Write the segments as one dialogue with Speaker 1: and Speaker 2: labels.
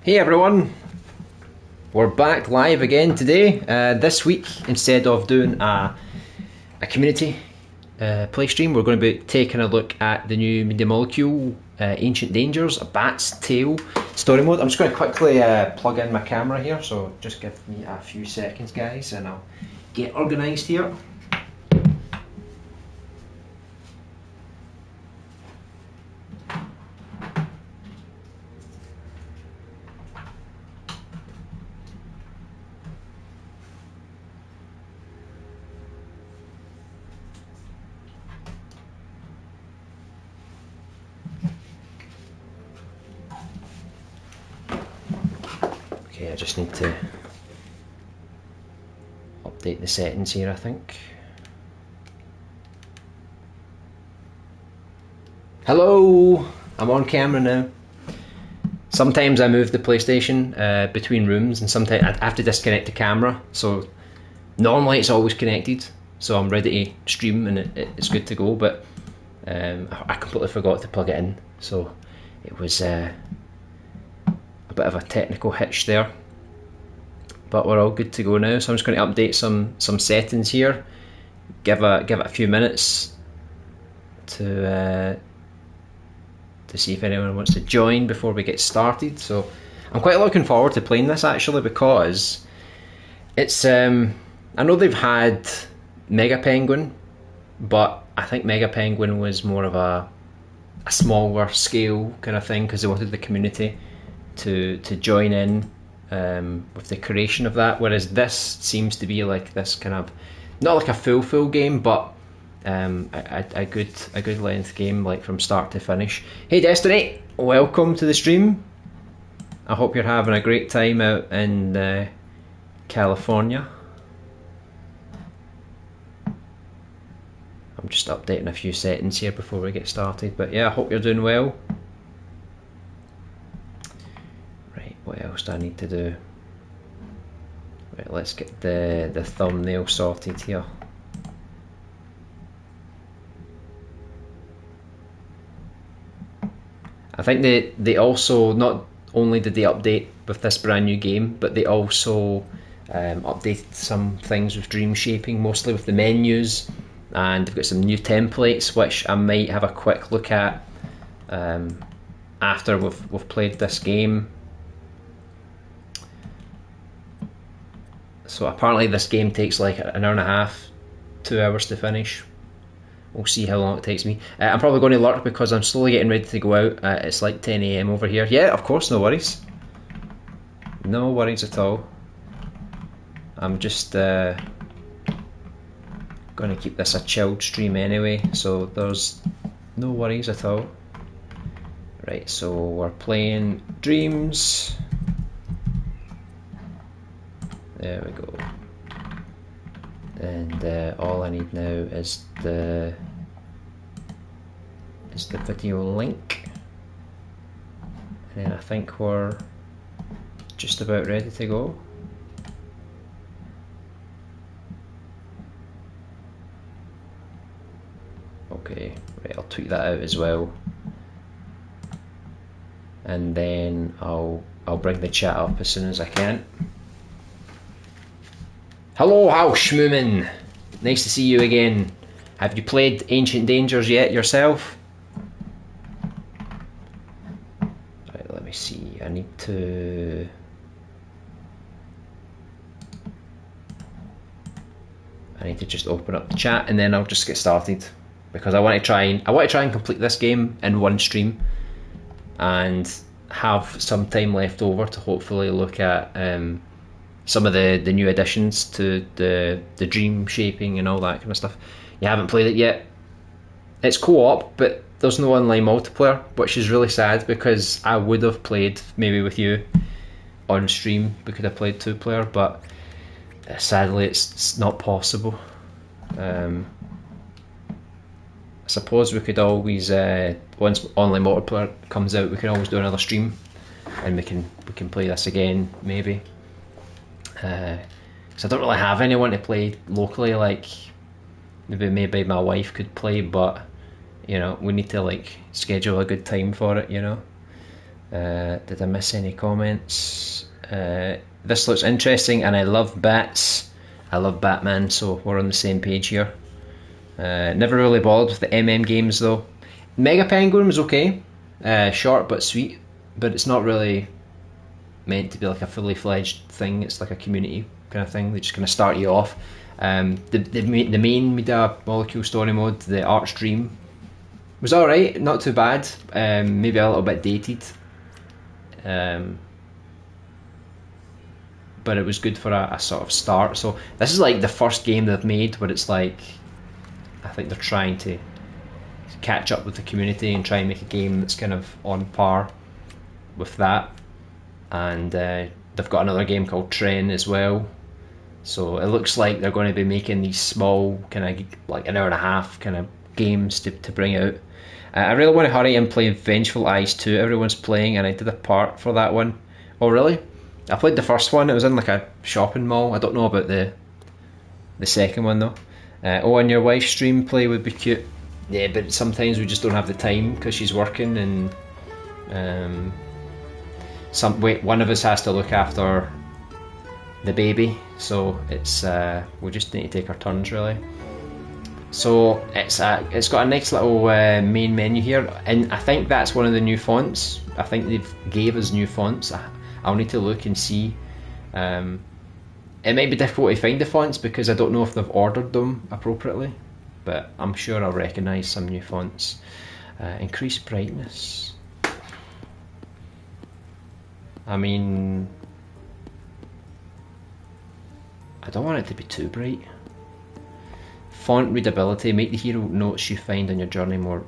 Speaker 1: Hey everyone, we're back live again today. This week, instead of doing a community play stream, we're going to be taking a look at the new Media Molecule Ancient Dangers, a Bat's Tale story mode. I'm just going to quickly plug in my camera here, so just give me a few seconds guys and I'll get organised here. Okay, I just need to update the settings here, I think. Hello! I'm on camera now. Sometimes I move the PlayStation between rooms and sometimes I have to disconnect the camera, so normally it's always connected, so I'm ready to stream and it's good to go, but I completely forgot to plug it in, so it was a bit of a technical hitch there, but we're all good to go now. So I'm just going to update some settings here, give it a few minutes to see if anyone wants to join before we get started. So I'm quite looking forward to playing this actually, because it's I know they've had Mega Penguin, but I think Mega Penguin was more of a smaller scale kind of thing because they wanted the community to join in with the creation of that, whereas this seems to be like this kind of, not like a full game, but a good length game, like from start to finish. Hey Destiny, welcome to the stream. I hope you're having a great time out in California. I'm just updating a few settings here before we get started, but yeah, I hope you're doing well. Right, what else do I need to do? Right, let's get the thumbnail sorted here. I think they also, not only did they update with this brand new game, but they also updated some things with dream shaping, mostly with the menus, and they've got some new templates which I might have a quick look at after we've played this game. So apparently this game takes like an hour and a half, 2 hours to finish. We'll see how long it takes me. I'm probably going to lurk because I'm slowly getting ready to go out. It's like 10 AM over here. Yeah, of course, no worries. No worries at all. I'm just going to keep this a chilled stream anyway, so there's no worries at all. Right, so we're playing Dreams. There we go. And all I need now is the video link, and then I think we're just about ready to go. Okay, right, I'll tweet that out as well, and then I'll bring the chat up as soon as I can. Hello, Hauschmumen! Nice to see you again. Have you played Ancient Dangers yet yourself? Right, let me see. I need to just open up the chat and then I'll just get started, because I want to try and complete this game in one stream and have some time left over to hopefully look at some of the new additions to the dream shaping and all that kind of stuff. You haven't played it yet. It's co-op, but there's no online multiplayer, which is really sad because I would have played maybe with you on stream. We could have played 2-player, but sadly it's not possible. I suppose we could always, once online multiplayer comes out, we can always do another stream and we can play this again maybe. Because I don't really have anyone to play locally, like maybe my wife could play, but you know, we need to like schedule a good time for it, you know. Did I miss any comments? This looks interesting, and I love bats. I love Batman, so we're on the same page here. Never really bothered with the MM games though. Mega Penguin was okay, short but sweet, but it's not really meant to be like a fully fledged thing. It's like a community kind of thing. They just kind of start you off. The main Media Molecule story mode, the Arch Dream, was alright, not too bad. Maybe a little bit dated. But it was good for a sort of start. So this is like the first game they've made where it's like, I think they're trying to catch up with the community and try and make a game that's kind of on par with that. And they've got another game called Tren as well. So it looks like they're going to be making these small, kind of like an hour and a half kind of games to bring out. I really want to hurry and play Vengeful Eyes 2. Everyone's playing, and I did a part for that one. Oh really? I played the first one. It was in like a shopping mall. I don't know about the second one though. And your wife's stream play would be cute. Yeah, but sometimes we just don't have the time because she's working, and one of us has to look after the baby, so it's we just need to take our turns really. So it's got a nice little main menu here, and I think that's one of the new fonts. I think they've gave us new fonts. I'll need to look and see. It might be difficult to find the fonts because I don't know if they've ordered them appropriately, but I'm sure I'll recognise some new fonts. Increase brightness. I mean, I don't want it to be too bright. Font readability. Make the hero notes you find on your journey more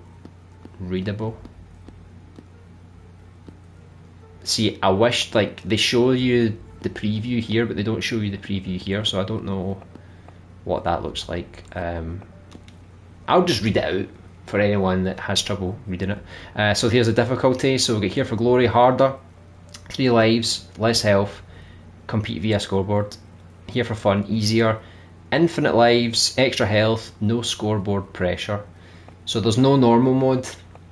Speaker 1: readable. See, I wished like they show you the preview here, but they don't show you the preview here, so I don't know what that looks like. I'll just read it out for anyone that has trouble reading it. So here's the difficulty. So we'll get here for glory, harder, 3 lives, less health, compete via scoreboard. Here for fun, easier, infinite lives, extra health, no scoreboard pressure. So there's no normal mode,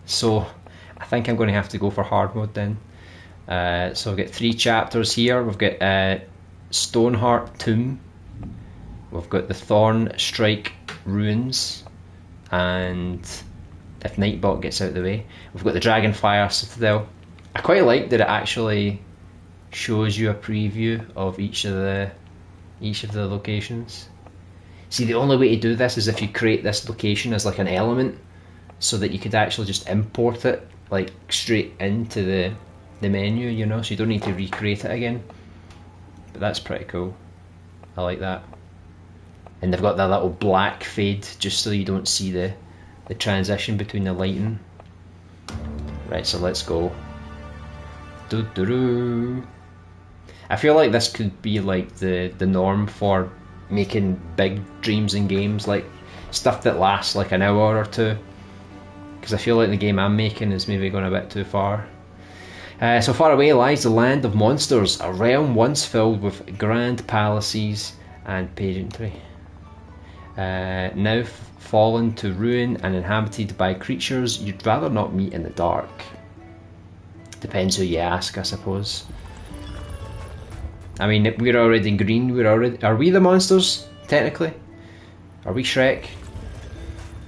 Speaker 1: so I think I'm going to have to go for hard mode then. So we've got 3 chapters here. We've got Stoneheart Tomb, we've got the Thorn Strike Ruins, and if Nightbot gets out of the way, we've got the Dragonfire Citadel. I quite like that it actually shows you a preview of each of the locations. See, the only way to do this is if you create this location as like an element, so that you could actually just import it like straight into the menu, you know, so you don't need to recreate it again. But that's pretty cool. I like that. And they've got that little black fade just so you don't see the transition between the lighting. Right, so let's go. Doo-doo-doo. I feel like this could be like the norm for making big dreams in games, like stuff that lasts like an hour or two, because I feel like the game I'm making is maybe going a bit too far. So far away lies the land of monsters, a realm once filled with grand palaces and pageantry, now fallen to ruin and inhabited by creatures you'd rather not meet in the dark. Depends who you ask, I suppose. I mean, we're already green. Are we the monsters technically? Are we Shrek?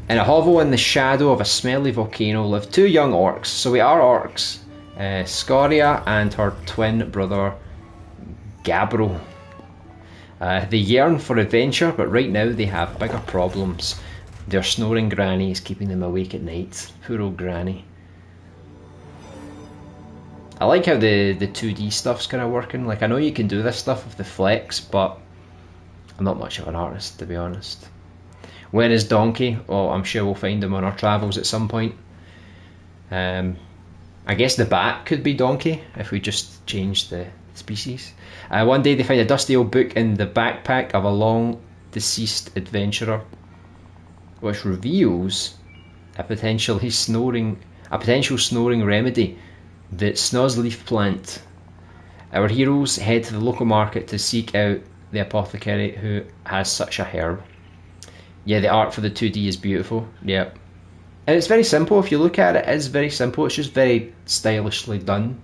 Speaker 1: In a hovel in the shadow of a smelly volcano live 2 young orcs. So we are orcs. Scoria and her twin brother Gabriel. They yearn for adventure, but right now they have bigger problems. Their snoring granny is keeping them awake at night. Poor old granny. I like how the 2D stuff's kind of working. Like, I know you can do this stuff with the flex, but I'm not much of an artist, to be honest. Where is Donkey? Oh, I'm sure we'll find him on our travels at some point. I guess the bat could be Donkey if we just change the species. One day they find a dusty old book in the backpack of a long deceased adventurer, which reveals a potential snoring remedy, the Snozzleaf plant. Our heroes head to the local market to seek out the apothecary who has such a herb. Yeah, the art for the 2D is beautiful. Yeah. And it's very simple. If you look at it, it's very simple. It's just very stylishly done.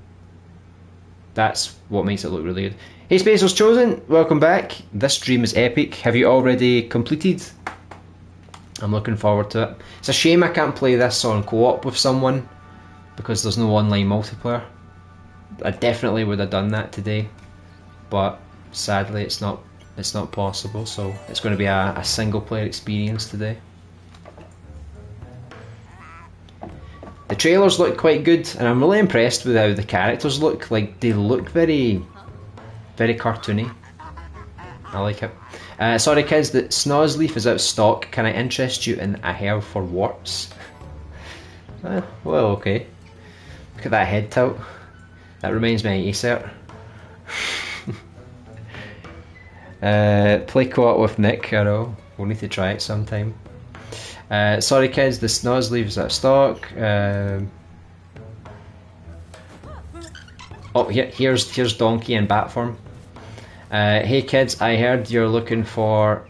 Speaker 1: That's what makes it look really good. Hey Spacer's Chosen, welcome back. This stream is epic. Have you already completed? I'm looking forward to it. It's a shame I can't play this on co-op with someone because there's no online multiplayer. I definitely would have done that today, but sadly it's not possible, so it's going to be a single player experience today. The trailers look quite good, and I'm really impressed with how the characters look. Like, they look very cartoony. I like it. Sorry kids, that Snozleaf is out of stock. Can I interest you in a herb for warts? Well, okay. Look at that head tilt. That reminds me of Acert. Play co-op with Nick, I know. We'll need to try it sometime. Sorry kids, the Snozleaf is out of stock. Oh, here's Donkey in bat form. Hey kids, I heard you're looking for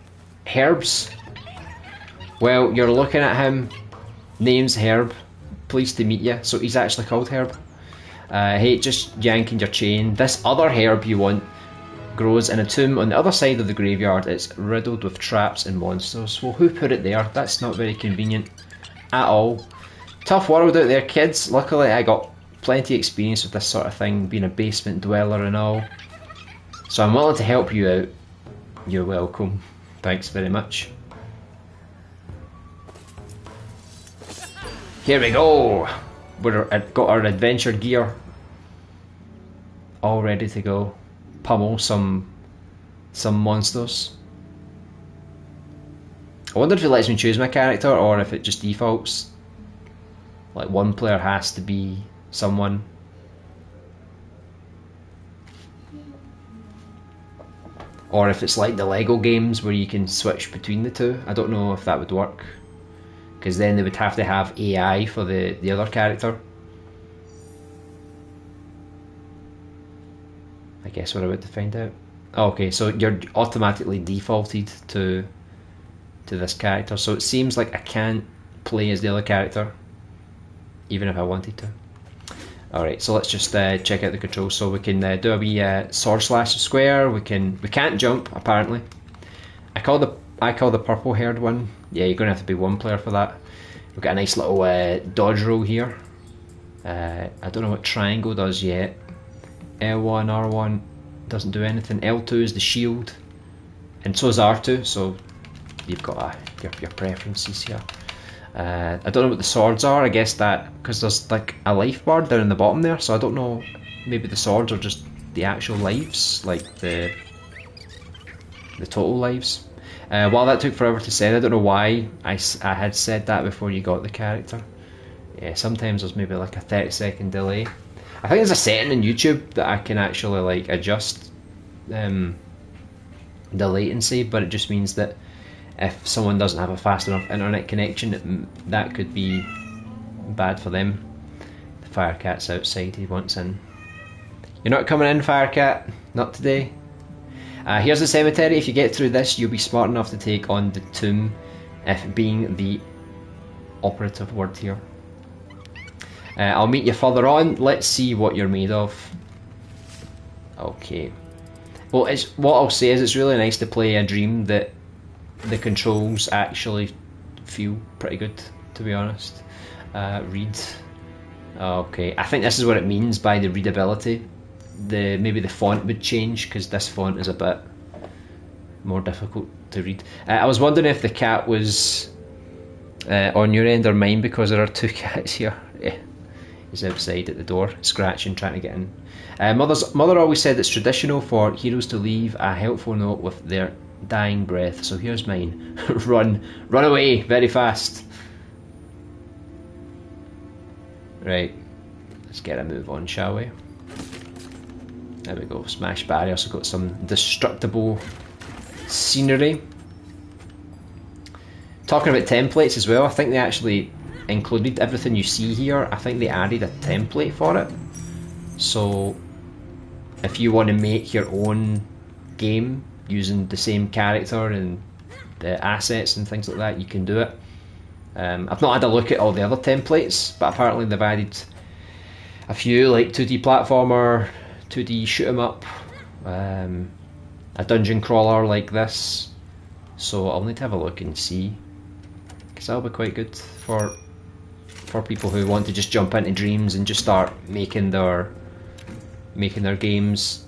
Speaker 1: herbs. Well, you're looking at him. Name's Herb. Pleased to meet you. So he's actually called Herb. Hey, just yanking your chain. This other herb you want grows in a tomb on the other side of the graveyard. It's riddled with traps and monsters. Well, who put it there? That's not very convenient at all. Tough world out there, kids. Luckily, I got plenty of experience with this sort of thing, being a basement dweller and all. So I'm willing to help you out. You're welcome. Thanks very much. Here we go. We've got our adventure gear all ready to go. Pummel some monsters. I wonder if it lets me choose my character or if it just defaults. Like one player has to be someone. Or if it's like the Lego games where you can switch between the two. I don't know if that would work. Because then they would have to have AI for the other character. I guess we're about to find out. Oh, okay, so you're automatically defaulted to this character. So it seems like I can't play as the other character, even if I wanted to. Alright, so let's just check out the controls. So we can do a wee sword slash square. We can't jump apparently. I call the purple haired one. Yeah, you're gonna have to be one player for that. We've got a nice little dodge roll here. I don't know what triangle does yet. L1, R1 doesn't do anything. L2 is the shield, and so is R2. So you've got your preferences here. I don't know what the swords are. I guess that because there's like a life bar down in the bottom there, so I don't know. Maybe the swords are just the actual lives, like the total lives. While that took forever to say, I don't know why I had said that before you got the character. Yeah, sometimes there's maybe like a 30-second delay. I think there's a setting in YouTube that I can actually like adjust the latency, but it just means that if someone doesn't have a fast enough internet connection, that could be bad for them. The Firecat's outside, he wants in. You're not coming in, Firecat. Not today. Here's the cemetery. If you get through this, you'll be smart enough to take on the tomb, if being the operative word here. I'll meet you further on. Let's see what you're made of. Okay. Well, what I'll say is it's really nice to play a Dream that the controls actually feel pretty good, to be honest. Read. Okay, I think this is what it means by the readability. Maybe the font would change because this font is a bit more difficult to read. I was wondering if the cat was on your end or mine, because there are two cats here. Yeah. He's outside at the door, scratching, trying to get in. Mother always said it's traditional for heroes to leave a helpful note with their dying breath. So here's mine. Run away, very fast. Right, let's get a move on, shall we? There we go, smash barrier. Also got some destructible scenery. Talking about templates as well, I think they actually included everything you see here. I think they added a template for it. So if you want to make your own game using the same character and the assets and things like that, you can do it. I've not had a look at all the other templates, but apparently they've added a few, like 2D platformer, 2D shoot 'em up, a dungeon crawler like this. So I'll need to have a look and see, because that'll be quite good for people who want to just jump into Dreams and just start making their games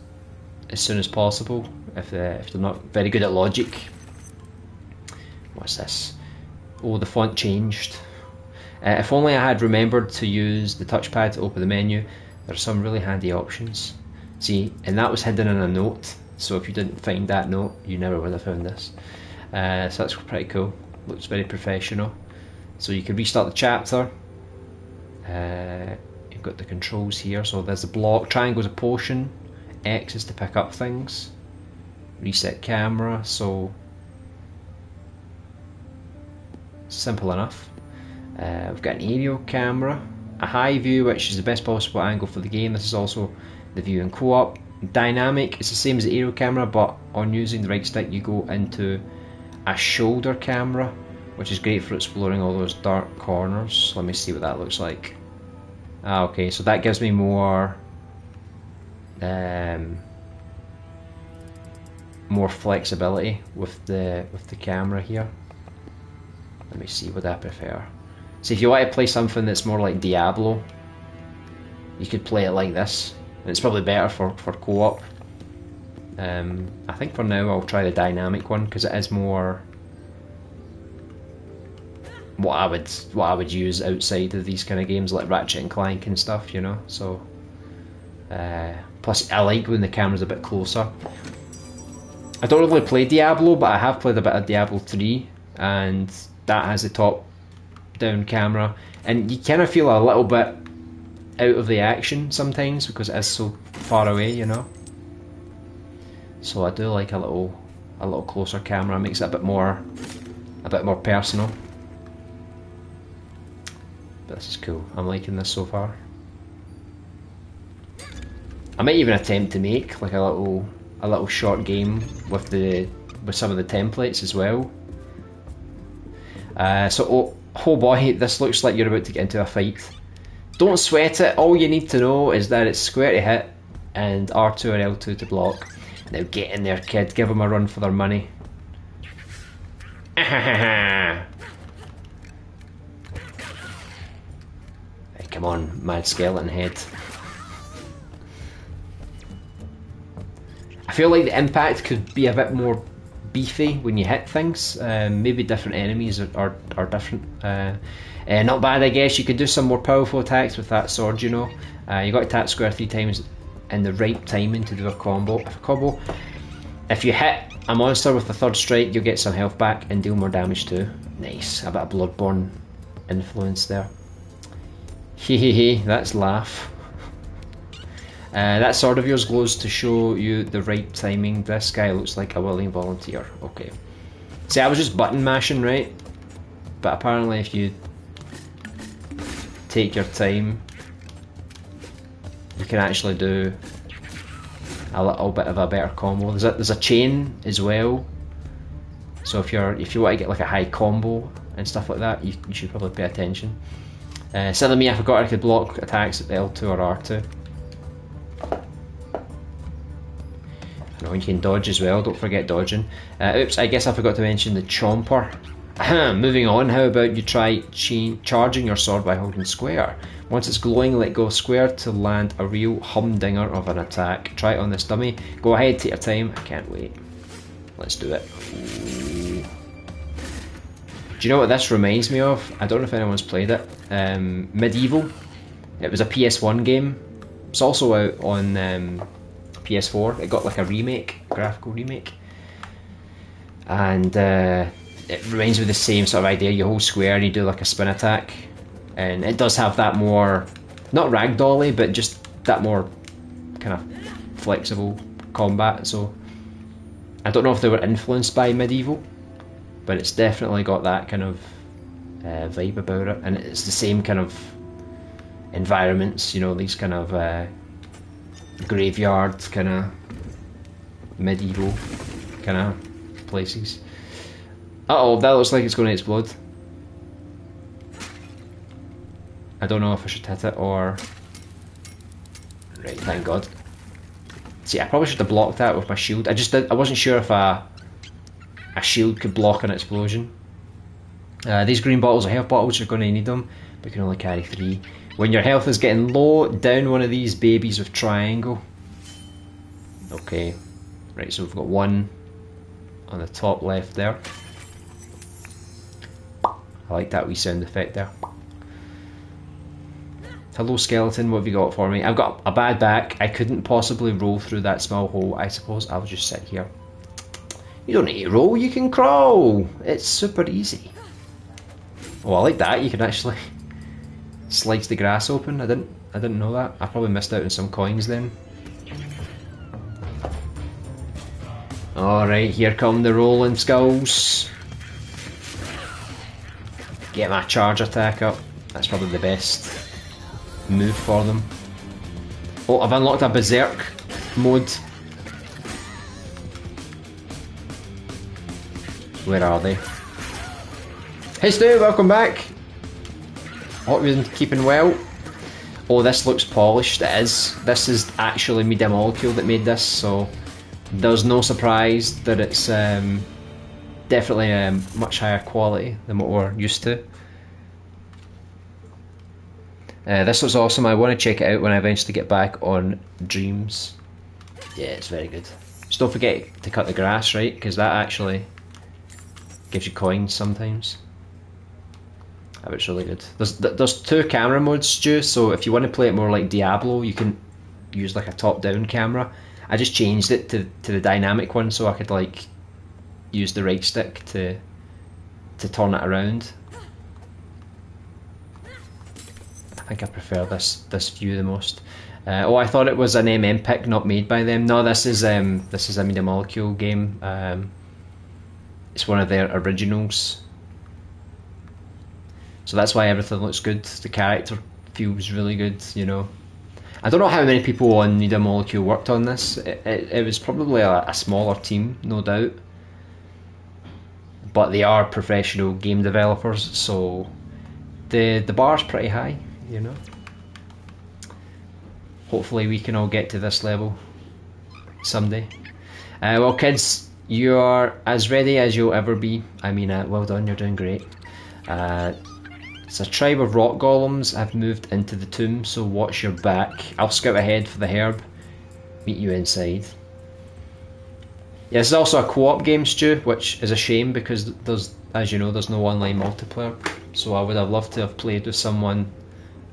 Speaker 1: as soon as possible if they're not very good at logic. What's this? Oh, the font changed. If only I had remembered to use the touchpad to open the menu. There are some really handy options. See, and that was hidden in a note, so if you didn't find that note, you never would have found this. So that's pretty cool. Looks very professional. So you can restart the chapter. You've got the controls here. So there's a block. Triangle's a potion. X is to pick up things. Reset camera. So simple enough. We've got an aerial camera, a high view, which is the best possible angle for the game. This is also the view in co-op. Dynamic is the same as the aerial camera, but on using the right stick you go into a shoulder camera, which is great for exploring all those dark corners. Let me see what that looks like. Okay, so that gives me more more flexibility with the camera here. Let me see what I prefer. So if you want to play something that's more like Diablo, you could play it like this, and it's probably better for co-op. I think for now I'll try the dynamic one, because it is more what I would use outside of these kind of games like Ratchet and Clank and stuff, you know. So plus I like when the camera's a bit closer. I don't really play Diablo, but I have played a bit of Diablo 3, and that has the top down camera, and you kind of feel a little bit out of the action sometimes because it is so far away, you know. So I do like a little closer camera. It makes it a bit more personal. But this is cool. I'm liking this so far. I might even attempt to make like a little short game with some of the templates as well. Oh boy, this looks like you're about to get into a fight. Don't sweat it. All you need to know is that it's square to hit and R2 or L2 to block. Now get in there, kid. Give them a run for their money. Hey, come on, mad skeleton head. I feel like the impact could be a bit more beefy when you hit things. Maybe different enemies are different. Not bad, I guess. You could do some more powerful attacks with that sword, you know. You got to tap square 3 times in the right timing to do a combo. If you hit a monster with the third strike, you'll get some health back and deal more damage too. Nice, a bit of Bloodborne influence there. Hehehe, that's laugh. That sword of yours glows to show you the right timing. This guy looks like a willing volunteer. Okay. See, I was just button mashing, right? But apparently if you take your time, you can actually do a little bit of a better combo. There's a chain as well. So if you want to get like a high combo and stuff like that, you should probably pay attention. Silly me, I forgot I could block attacks at L2 or R2. No, you can dodge as well, don't forget dodging. Oops, I guess I forgot to mention the chomper. Moving on, how about you try charging your sword by holding square. Once it's glowing, let go of square to land a real humdinger of an attack. Try it on this dummy. Go ahead, take your time. I can't wait. Let's do it. Ooh. Do you know what this reminds me of? I don't know if anyone's played it. Medieval. It was a PS1 game. It's also out on PS4. It got like a graphical remake. And it reminds me of the same sort of idea. You hold square and you do like a spin attack. And it does have that more, not ragdolly, but just that more kind of flexible combat. So I don't know if they were influenced by Medieval, but it's definitely got that kind of vibe about it. And it's the same kind of environments, you know, these kind of graveyard kind of medieval kind of places. Uh-oh, that looks like it's going to explode. I don't know if I should hit it or... Right, thank God. See, I probably should have blocked that with my shield. I wasn't sure if a shield could block an explosion. These green bottles are health bottles, you're going to need them, but you can only carry 3. When your health is getting low, down one of these babies with triangle. Okay, right, so we've got 1 on the top left there. I like that wee sound effect there. Hello skeleton, what have you got for me? I've got a bad back. I couldn't possibly roll through that small hole. I suppose I'll just sit here. You don't need to roll, you can crawl. It's super easy. Oh, I like that. You can actually slice the grass open. I didn't know that. I probably missed out on some coins then. Alright, here come the rolling skulls. Get my charge attack up. That's probably the best move for them. Oh, I've unlocked a berserk mode. Where are they? Hey Stu, welcome back. Hope you've been keeping well. Oh, this looks polished. It is. This is actually Media Molecule that made this, so there's no surprise that it's definitely much higher quality than what we're used to. This looks awesome. I want to check it out when I eventually get back on Dreams. Yeah, it's very good. Just don't forget to cut the grass, right? Because that actually gives you coins sometimes. That was really good. There's 2 camera modes, Stu, so if you want to play it more like Diablo, you can use like a top-down camera. I just changed it to the dynamic one so I could like use the right stick to turn it around. I think I prefer this view the most. Oh, I thought it was an MM pick not made by them. No, this is a Media Molecule game. It's one of their originals. So that's why everything looks good. The character feels really good, you know. I don't know how many people on Media Molecule worked on this. It was probably a smaller team, no doubt. But they are professional game developers, so the bar's pretty high, you know. Hopefully we can all get to this level someday. Well kids, you are as ready as you'll ever be. I mean, well done, you're doing great. It's a tribe of rock golems have moved into the tomb, so watch your back. I'll scout ahead for the herb. Meet you inside. Yeah, this is also a co-op game, Stu, which is a shame because there's, as you know, there's no online multiplayer. So I would have loved to have played with someone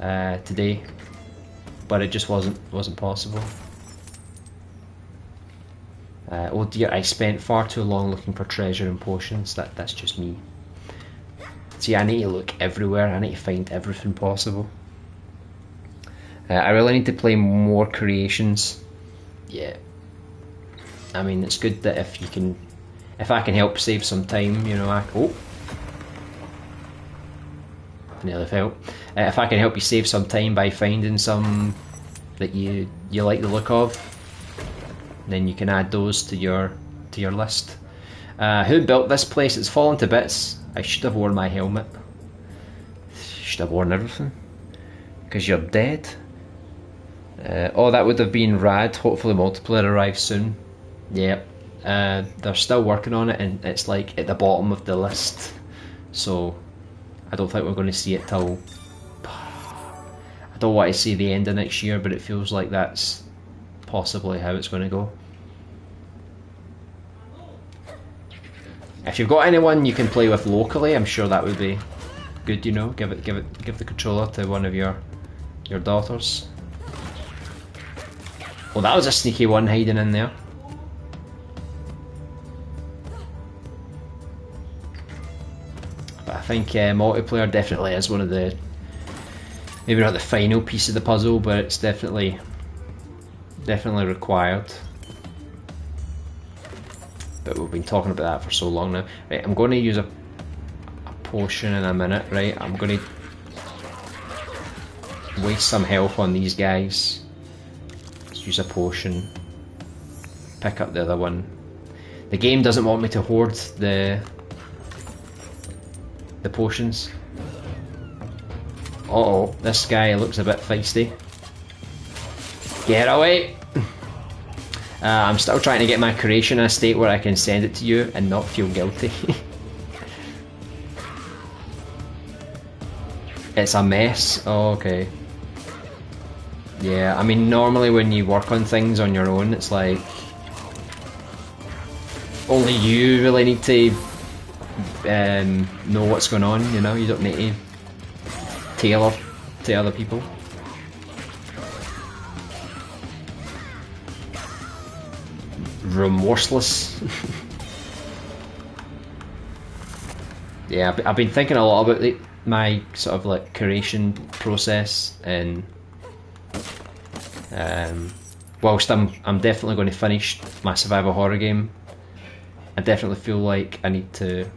Speaker 1: today, but it just wasn't possible. Oh dear, I spent far too long looking for treasure and potions. That's just me. See, I need to look everywhere. I need to find everything possible. I really need to play more creations. Yeah. I mean, it's good that if I can help save some time, you know, oh. Nearly fell. If I can help you save some time by finding some that you like the look of, then you can add those to your list. Who built this place? It's fallen to bits. I should have worn my helmet. Should have worn everything. Because you're dead. Oh, that would have been rad. Hopefully multiplayer arrives soon. Yep. They're still working on it and it's like at the bottom of the list. So I don't think we're going to see it till... I don't want to see the end of next year, but it feels like that's possibly how it's going to go. If you've got anyone you can play with locally, I'm sure that would be good, you know. Give the controller to one of your daughters. Oh, that was a sneaky one hiding in there. But I think multiplayer definitely is one of the, maybe not the final piece of the puzzle, but it's definitely required. But we've been talking about that for so long now. Right, I'm going to use a potion in a minute, right? I'm going to waste some health on these guys. Let's use a potion. Pick up the other one. The game doesn't want me to hoard the potions. Uh-oh, this guy looks a bit feisty. Get away! I'm still trying to get my creation in a state where I can send it to you and not feel guilty. It's a mess. Oh, okay. Yeah, I mean, normally when you work on things on your own, it's like only you really need to know what's going on, you know? You don't need to tailor to other people. Remorseless. Yeah, I've been thinking a lot about my sort of like creation process, and whilst I'm definitely going to finish my survival horror game, I definitely feel like I need to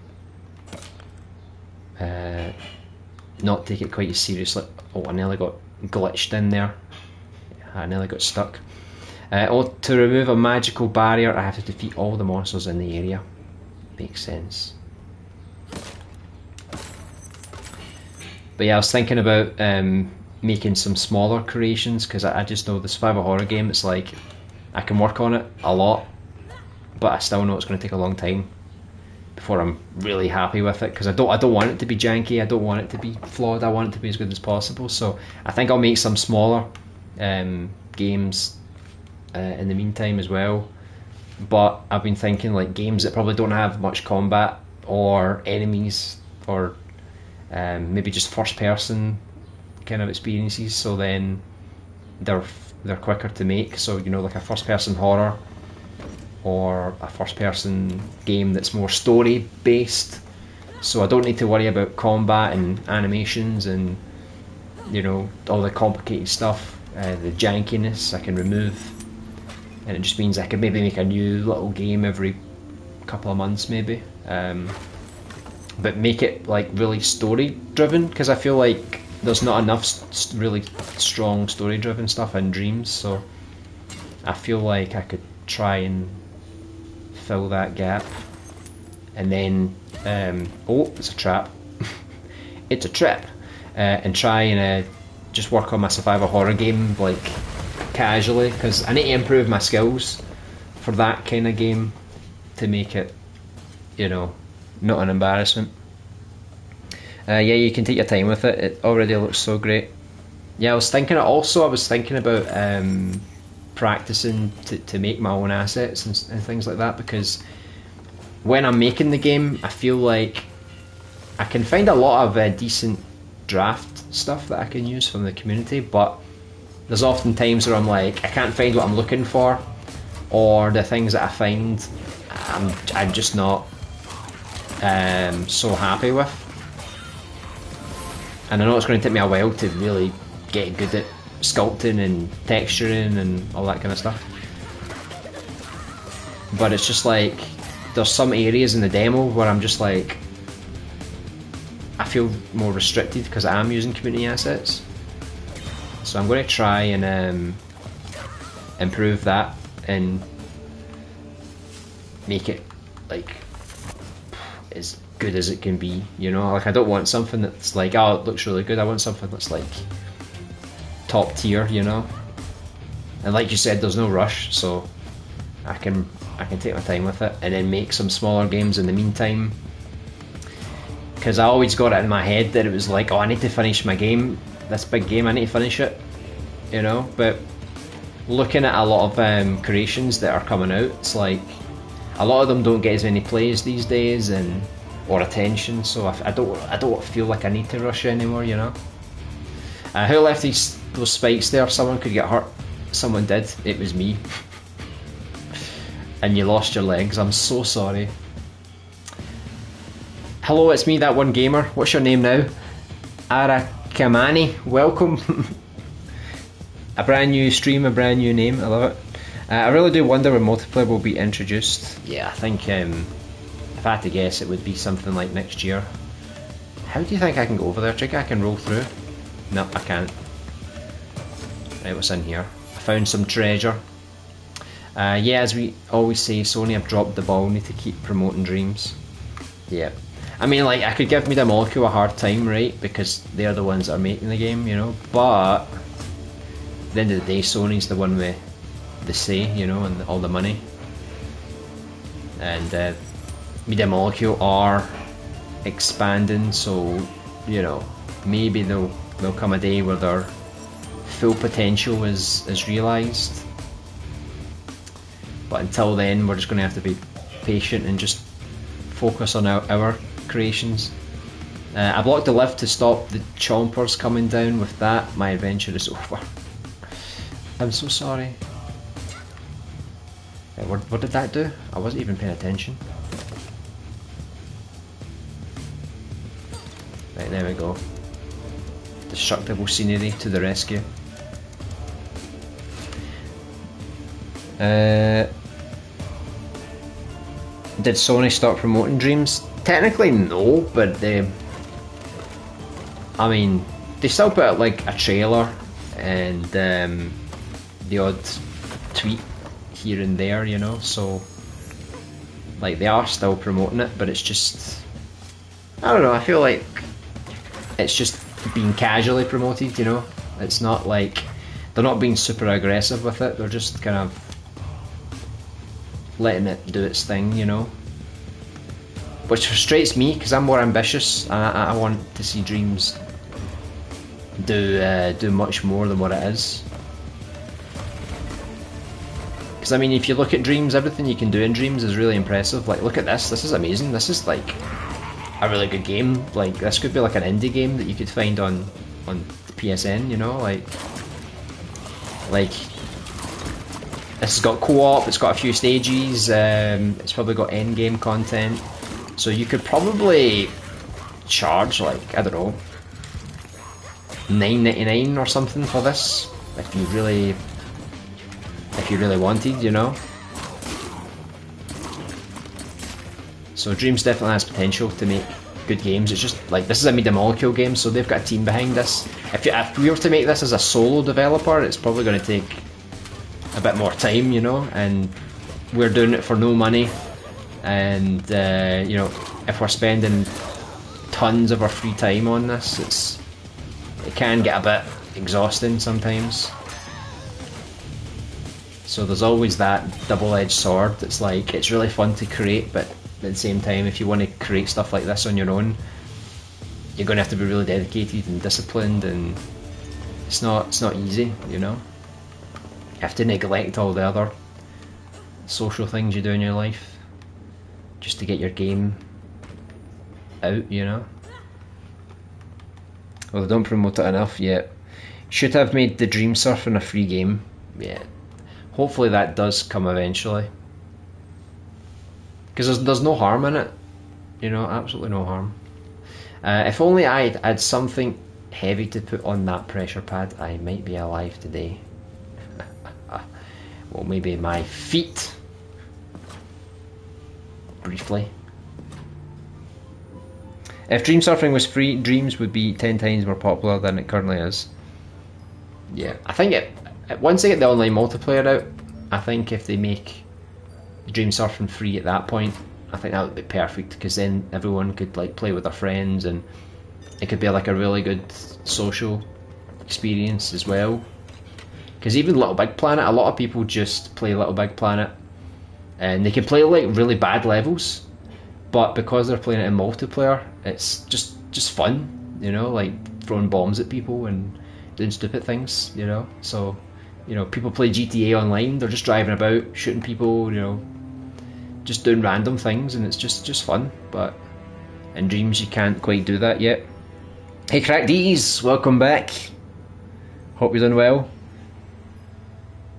Speaker 1: not take it quite as seriously. Oh, I nearly got glitched in there. I nearly got stuck. To remove a magical barrier, I have to defeat all the monsters in the area. Makes sense. But yeah, I was thinking about making some smaller creations, because I just know the survival horror game, it's like I can work on it a lot, but I still know it's going to take a long time before I'm really happy with it, because I don't want it to be janky, I don't want it to be flawed, I want it to be as good as possible. So I think I'll make some smaller games in the meantime as well. But I've been thinking like games that probably don't have much combat or enemies, or maybe just first person kind of experiences, so then they're quicker to make. So, you know, like a first person horror or a first person game that's more story based, so I don't need to worry about combat and animations and, you know, all the complicated stuff. The jankiness I can remove, and it just means I could maybe make a new little game every couple of months maybe, but make it like really story driven, because I feel like there's not enough really strong story driven stuff in Dreams, so I feel like I could try and fill that gap. And then oh, it's a trap. It's a trap. And try and just work on my survival horror game like casually, because I need to improve my skills for that kind of game to make it, you know, not an embarrassment. Yeah, you can take your time with it. It already looks so great. Yeah, I was thinking about practicing to make my own assets and things like that, because when I'm making the game, I feel like I can find a lot of decent draft stuff that I can use from the community, but there's often times where I'm like, I can't find what I'm looking for, or the things that I find I'm just not so happy with. And I know it's going to take me a while to really get good at sculpting and texturing and all that kind of stuff, but it's just like there's some areas in the demo where I'm just like, I feel more restricted because I am using community assets. So I'm going to try and improve that and make it like as good as it can be, you know? Like, I don't want something that's like, oh, it looks really good. I want something that's like top tier, you know? And like you said, there's no rush, so I can take my time with it and then make some smaller games in the meantime. Because I always got it in my head that it was like, oh, I need to finish my game, this big game, I need to finish it, you know? But looking at a lot of creations that are coming out, it's like a lot of them don't get as many plays these days and or attention, so I don't feel like I need to rush anymore, you know? Who left those spikes there? Someone could get hurt. Someone did. It was me. And you lost your legs. I'm so sorry. Hello, it's me, that one gamer. What's your name now? Arakamani. Welcome. A brand new stream, a brand new name. I love it. I really do wonder when multiplayer will be introduced. Yeah, I think if I had to guess, it would be something like next year. How do you think I can go over there? Think I can roll through? No, I can't. Right, what's in here? I found some treasure. Yeah, as we always say, Sony have dropped the ball. Need to keep promoting Dreams. Yeah. I mean, like, I could give Media Molecule a hard time, right? Because they're the ones that are making the game, you know? But at the end of the day, Sony's the one with the say, you know, and all the money. And Media Molecule are expanding, so you know, maybe there'll come a day where their full potential is realised. But until then, we're just going to have to be patient and just focus on our creations. I blocked the lift to stop the chompers coming down. With that, my adventure is over. I'm so sorry. What did that do? I wasn't even paying attention. Right, there we go. Destructible scenery to the rescue. Did Sony start promoting Dreams? Technically no, but I mean, they still put out like a trailer and the odd tweet here and there, you know, so like they are still promoting it, but it's just, I don't know, I feel like it's just being casually promoted, you know. It's not like, they're not being super aggressive with it, they're just kind of letting it do its thing, you know. Which frustrates me, because I'm more ambitious, and I want to see Dreams do much more than what it is. Because I mean, if you look at Dreams, everything you can do in Dreams is really impressive. Like, look at this is amazing. This is like a really good game. Like, this could be like an indie game that you could find on PSN, you know, like this has got co-op, it's got a few stages, it's probably got end game content, so you could probably charge like, I don't know, $9.99 or something for this if you really wanted, you know. So Dreams definitely has potential to make good games. It's just like, this is a Media Molecule game, so they've got a team behind this. If we were to make this as a solo developer, it's probably going to take a bit more time, you know, and we're doing it for no money, and you know, if we're spending tons of our free time on this, it can get a bit exhausting sometimes. So there's always that double-edged sword. It's like, it's really fun to create, but at the same time, if you want to create stuff like this on your own, you're going to have to be really dedicated and disciplined, and it's not easy, you know. You have to neglect all the other social things you do in your life just to get your game out, you know. Well, they don't promote it enough yet. Should have made the Dream Surfing a free game. Yeah, hopefully that does come eventually, because there's no harm in it, you know, absolutely no harm. If only I had something heavy to put on that pressure pad, I might be alive today. Well, maybe my feet. Briefly. If Dream Surfing was free, Dreams would be 10 times more popular than it currently is. Yeah, I think once they get the online multiplayer out, I think if they make Dream Surfing free at that point, I think that would be perfect, because then everyone could like play with their friends, and it could be like a really good social experience as well. Because even Little Big Planet, a lot of people just play Little Big Planet, and they can play like really bad levels, but because they're playing it in multiplayer, it's just fun, you know, like throwing bombs at people and doing stupid things, you know. So, you know, people play GTA Online, they're just driving about, shooting people, you know, just doing random things, and it's just fun. But in Dreams you can't quite do that yet. Hey Crack D's, welcome back. Hope you're doing well.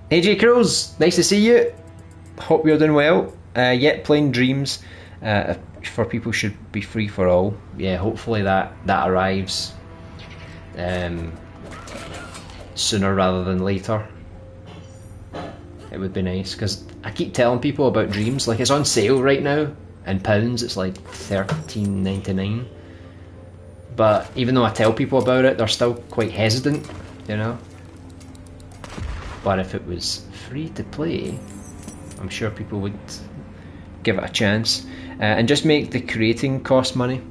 Speaker 1: AJ Crows, nice to see you. Hope you're doing well. Yet playing Dreams for people should be free for all. Yeah, hopefully that arrives sooner rather than later. It would be nice, because I keep telling people about Dreams, like it's on sale right now in pounds, it's like $13.99, but even though I tell people about it, they're still quite hesitant, you know. But if it was free to play, I'm sure people would give it a chance, and just make the creating cost money.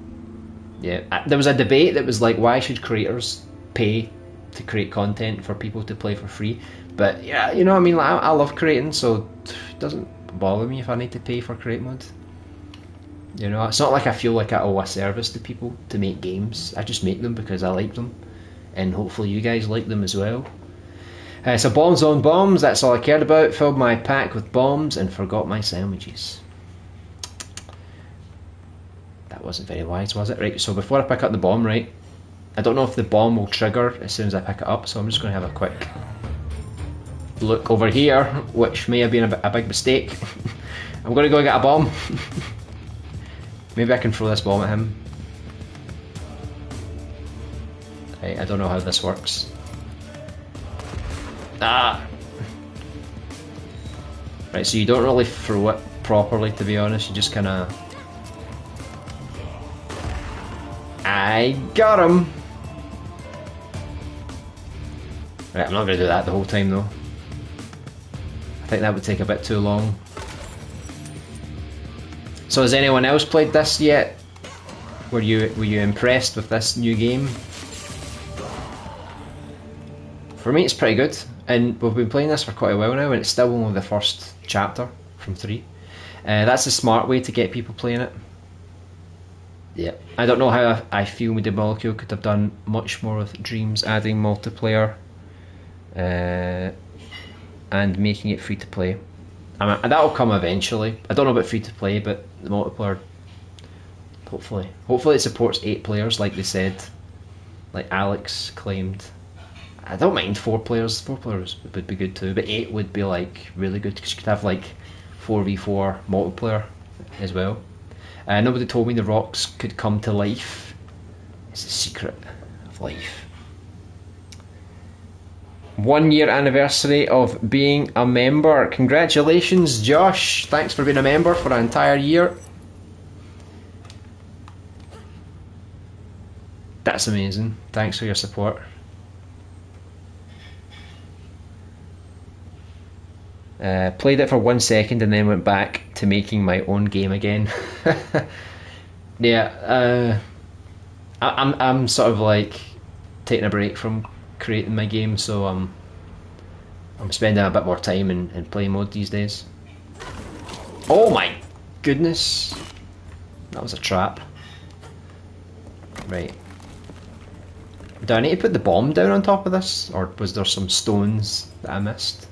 Speaker 1: Yeah, there was a debate that was like, why should creators pay to create content for people to play for free. But yeah, you know what I mean. Like, I love creating, so it doesn't bother me if I need to pay for create mode. You know, it's not like I feel like I owe a service to people to make games. I just make them because I like them, and hopefully you guys like them as well. So bombs on bombs, that's all I cared about. Filled my pack with bombs and forgot my sandwiches. That wasn't very wise, was it? Right, so before I pick up the bomb, right, I don't know if the bomb will trigger as soon as I pick it up, so I'm just going to have a quick look over here, which may have been a big mistake. I'm going to go get a bomb. Maybe I can throw this bomb at him. I don't know how this works. Ah! Right, so you don't really throw it properly, to be honest, you just kinda... I got him! Right, I'm not gonna do that the whole time though. I think that would take a bit too long. So has anyone else played this yet? Were you impressed with this new game? For me it's pretty good, and we've been playing this for quite a while now and it's still only the first chapter from 3. That's a smart way to get people playing it. Yeah, I don't know how I feel Media Molecule could have done much more with Dreams, adding multiplayer and making it free to play. I mean, that'll come eventually. I don't know about free to play, but the multiplayer, hopefully it supports 8 players like they said, like Alex claimed. I don't mind 4 players. 4 players would be good too, but 8 would be like really good because you could have like 4v4 multiplayer as well. Nobody told me the rocks could come to life. It's the secret of life. 1 year anniversary of being a member. Congratulations, Josh. Thanks for being a member for an entire year. That's amazing. Thanks for your support. Played it for 1 second and then went back to making my own game again. Yeah, I'm sort of like taking a break from creating my game, so I'm spending a bit more time in play mode these days. Oh my goodness, that was a trap. Right. Do I need to put the bomb down on top of this, or was there some stones that I missed?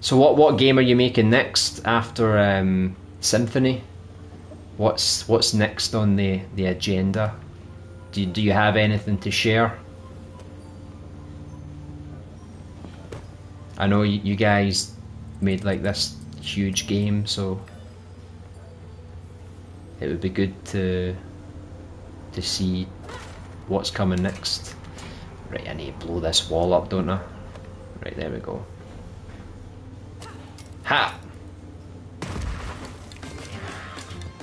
Speaker 1: So what game are you making next after Symphony? What's next on the agenda? Do you have anything to share? I know you guys made like this huge game, so it would be good to see what's coming next. Right, I need to blow this wall up, don't I? Right, there we go. Ha!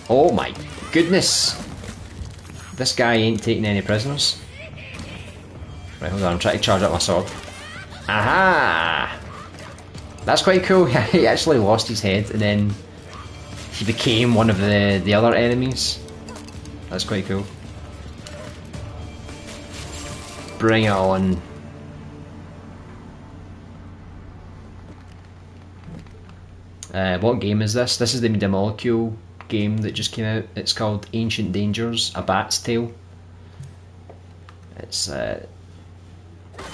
Speaker 1: Oh my goodness! This guy ain't taking any prisoners. Right, hold on, I'm trying to charge up my sword. Aha! That's quite cool. He actually lost his head and then he became one of the other enemies. That's quite cool. Bring it on. What game is this? This is the Media Molecule game that just came out. It's called Ancient Dangers, A Bat's Tale. It's I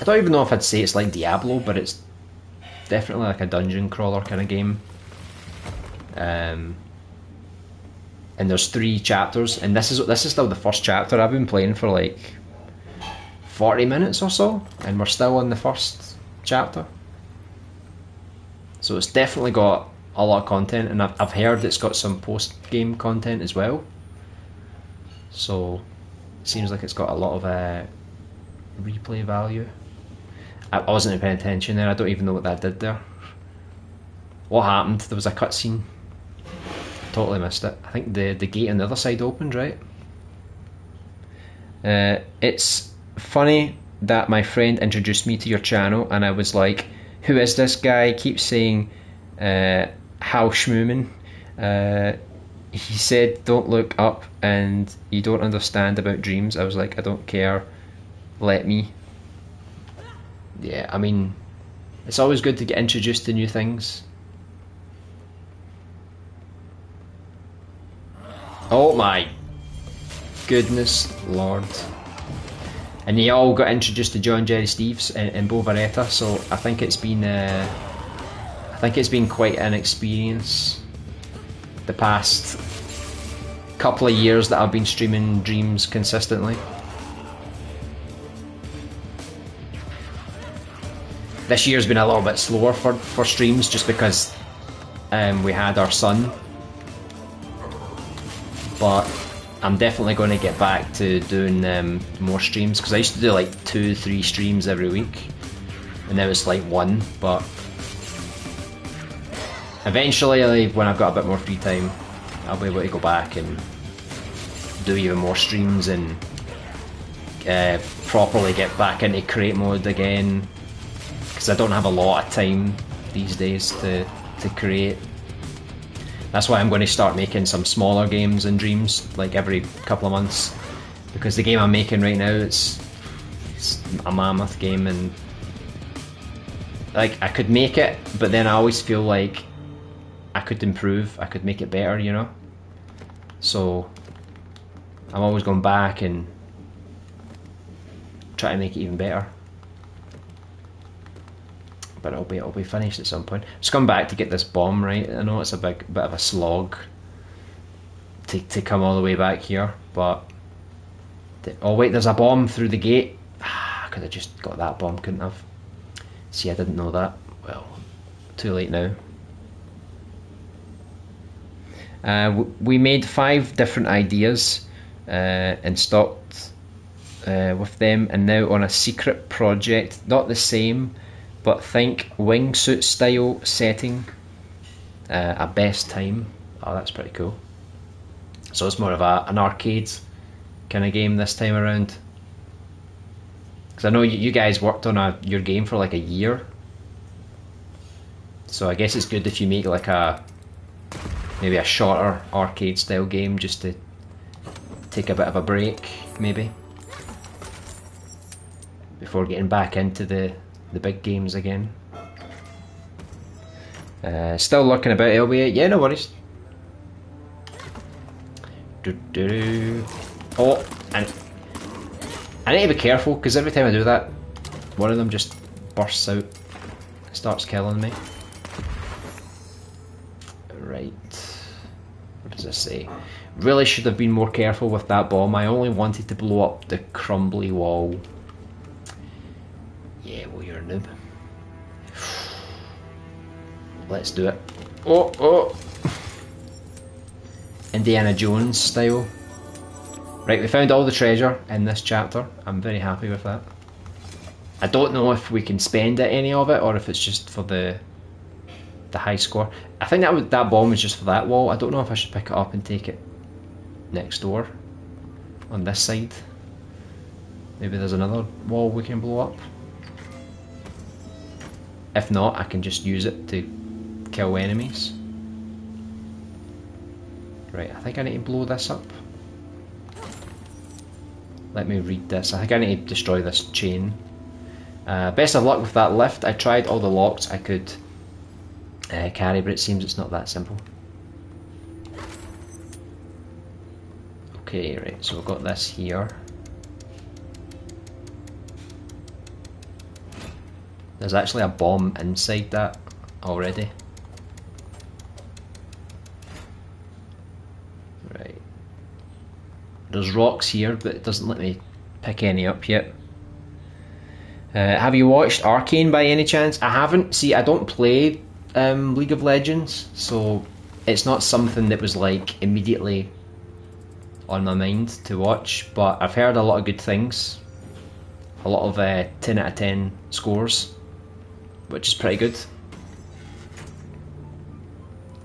Speaker 1: don't even know if I'd say it's like Diablo, but it's definitely like a dungeon crawler kind of game. And there's 3 chapters, and this is still the first chapter. I've been playing for like 40 minutes or so, and we're still on the first chapter. So it's definitely got a lot of content, and I've heard it's got some post-game content as well. So it seems like it's got a lot of replay value. I wasn't paying attention there, I don't even know what that did there. What happened? There was a cutscene. Totally missed it. I think the gate on the other side opened, right? It's funny that my friend introduced me to your channel and I was like, who is this guy? Keeps saying how schmoomin. He said don't look up and you don't understand about dreams. I was like, I don't care, let me. yeah, I mean, it's always good to get introduced to new things. Oh my goodness lord. And they all got introduced to John Jerry Steves in Bo Vareta, so I think it's been quite an experience the past couple of years that I've been streaming Dreams consistently. This year's been a little bit slower for streams just because we had our son, but I'm definitely going to get back to doing more streams, because I used to do like 2-3 streams every week and now it's like 1, but eventually, like, when I've got a bit more free time, I'll be able to go back and do even more streams and properly get back into create mode again, because I don't have a lot of time these days to create. That's why I'm going to start making some smaller games in Dreams, like every couple of months, because the game I'm making right now, it's a mammoth game, and like I could make it, but then I always feel like I could improve, I could make it better, you know? So I'm always going back and try to make it even better. But it'll be finished at some point. Just come back to get this bomb right. I know it's a bit of a slog to come all the way back here, but oh wait, there's a bomb through the gate. I could have just got that bomb, couldn't have? See, I didn't know that. Well, too late now. We made 5 different ideas and stopped with them, and now on a secret project, not the same, but think wingsuit style setting, a best time. Oh, that's pretty cool. So it's more of an arcade kind of game this time around, because I know you guys worked on your game for like a year, so I guess it's good if you make like maybe a shorter arcade style game just to take a bit of a break, maybe, before getting back into the big games again. Still looking about LB8, yeah, no worries. Oh, and I need to be careful, because every time I do that, one of them just bursts out, starts killing me. Right, what does this say? Really should have been more careful with that bomb. I only wanted to blow up the crumbly wall. Yeah, well, you're a noob. Let's do it. Oh! Indiana Jones style. Right, we found all the treasure in this chapter. I'm very happy with that. I don't know if we can spend any of it, or if it's just for the high score. I think that bomb was just for that wall. I don't know if I should pick it up and take it next door on this side. Maybe there's another wall we can blow up. If not, I can just use it to kill enemies. Right, I think I need to blow this up. Let me read this. I think I need to destroy this chain. Best of luck with that lift. I tried all the locks I could carry, but it seems it's not that simple. Okay, right, so we've got this here. There's actually a bomb inside that already. Right. There's rocks here, but it doesn't let me pick any up yet. Have you watched Arcane by any chance? I haven't. See, I don't play League of Legends, so it's not something that was like immediately on my mind to watch, but I've heard a lot of good things. A lot of 10 out of 10 scores, which is pretty good.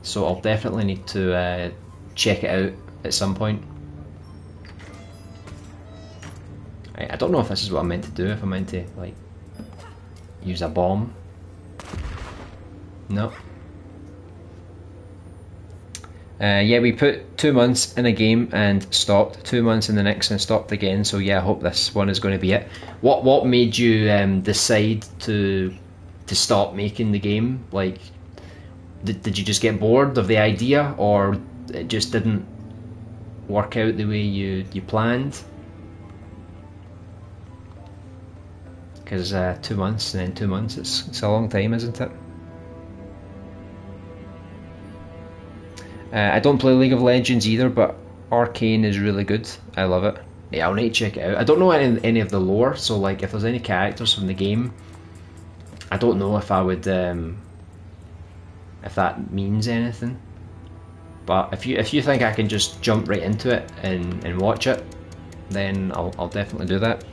Speaker 1: So I'll definitely need to check it out at some point. I don't know if this is what I'm meant to do, if I'm meant to like use a bomb. No. Yeah, we put 2 months in a game and stopped, 2 months in the next and stopped again. So yeah, I hope this one is going to be it. What made you decide to stop making the game? Like, did you just get bored of the idea, or it just didn't work out the way you planned? Because 2 months and then 2 months, it's a long time, isn't it? I don't play League of Legends either, but Arcane is really good. I love it. Yeah, I'll need to check it out. I don't know any of the lore, so like if there's any characters from the game, I don't know if I would if that means anything. But if you think I can just jump right into it and watch it, then I'll definitely do that.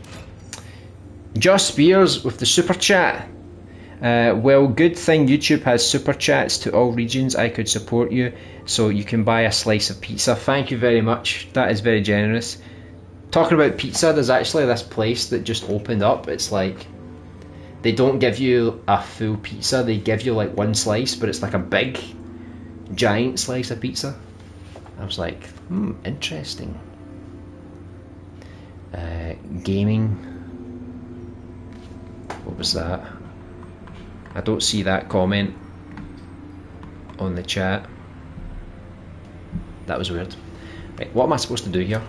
Speaker 1: Josh Spears with the super chat. Well, good thing YouTube has super chats to all regions. I could support you, so you can buy a slice of pizza. Thank you very much. That is very generous. Talking about pizza, there's actually this place that just opened up. It's like they don't give you a full pizza. They give you like one slice, but it's like a big, giant slice of pizza. I was like, interesting. Gaming. What was that? I don't see that comment on the chat. That was weird. Right, what am I supposed to do here?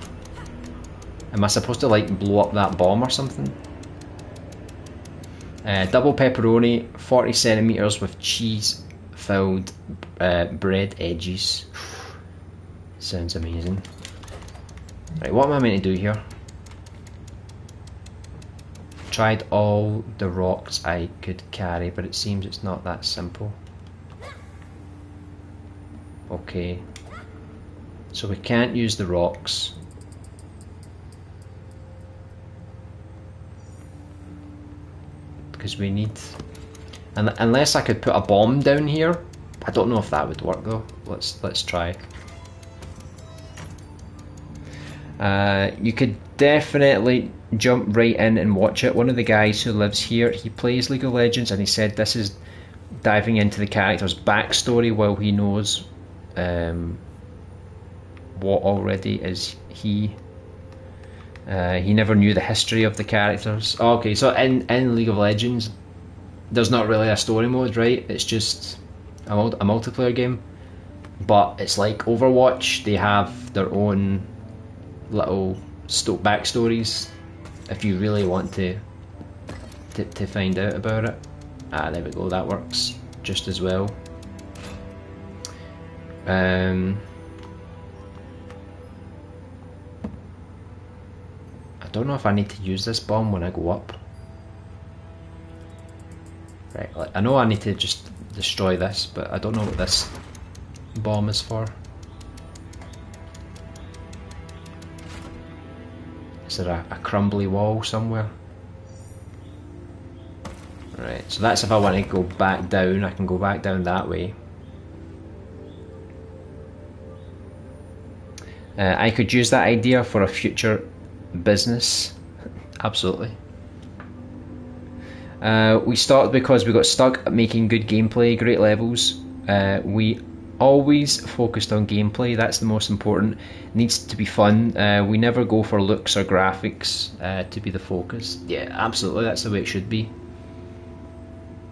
Speaker 1: Am I supposed to like blow up that bomb or something? Double pepperoni, 40 centimeters with cheese filled bread edges. Sounds amazing. Right, what am I meant to do here? Tried all the rocks I could carry, but it seems it's not that simple. Okay. So we can't use the rocks. Because we need... unless I could put a bomb down here. I don't know if that would work though. Let's try. You could definitely jump right in and watch it. One of the guys who lives here, he plays League of Legends, and he said this is diving into the character's backstory while he knows what already is he. He never knew the history of the characters. Oh, okay, so in League of Legends, there's not really a story mode, right? It's just a multiplayer game. But it's like Overwatch, they have their own little backstories if you really want to find out about it. Ah, there we go, that works just as well. I don't know if I need to use this bomb when I go up. Right, I know I need to just destroy this, but I don't know what this bomb is for. Is there a crumbly wall somewhere? Right, so that's if I want to go back down. I can go back down that way. I could use that idea for a future business. Absolutely. We started because we got stuck at making good gameplay, great levels. We always focused on gameplay. That's the most important. It needs to be fun. We never go for looks or graphics to be the focus. Yeah, absolutely, that's the way it should be.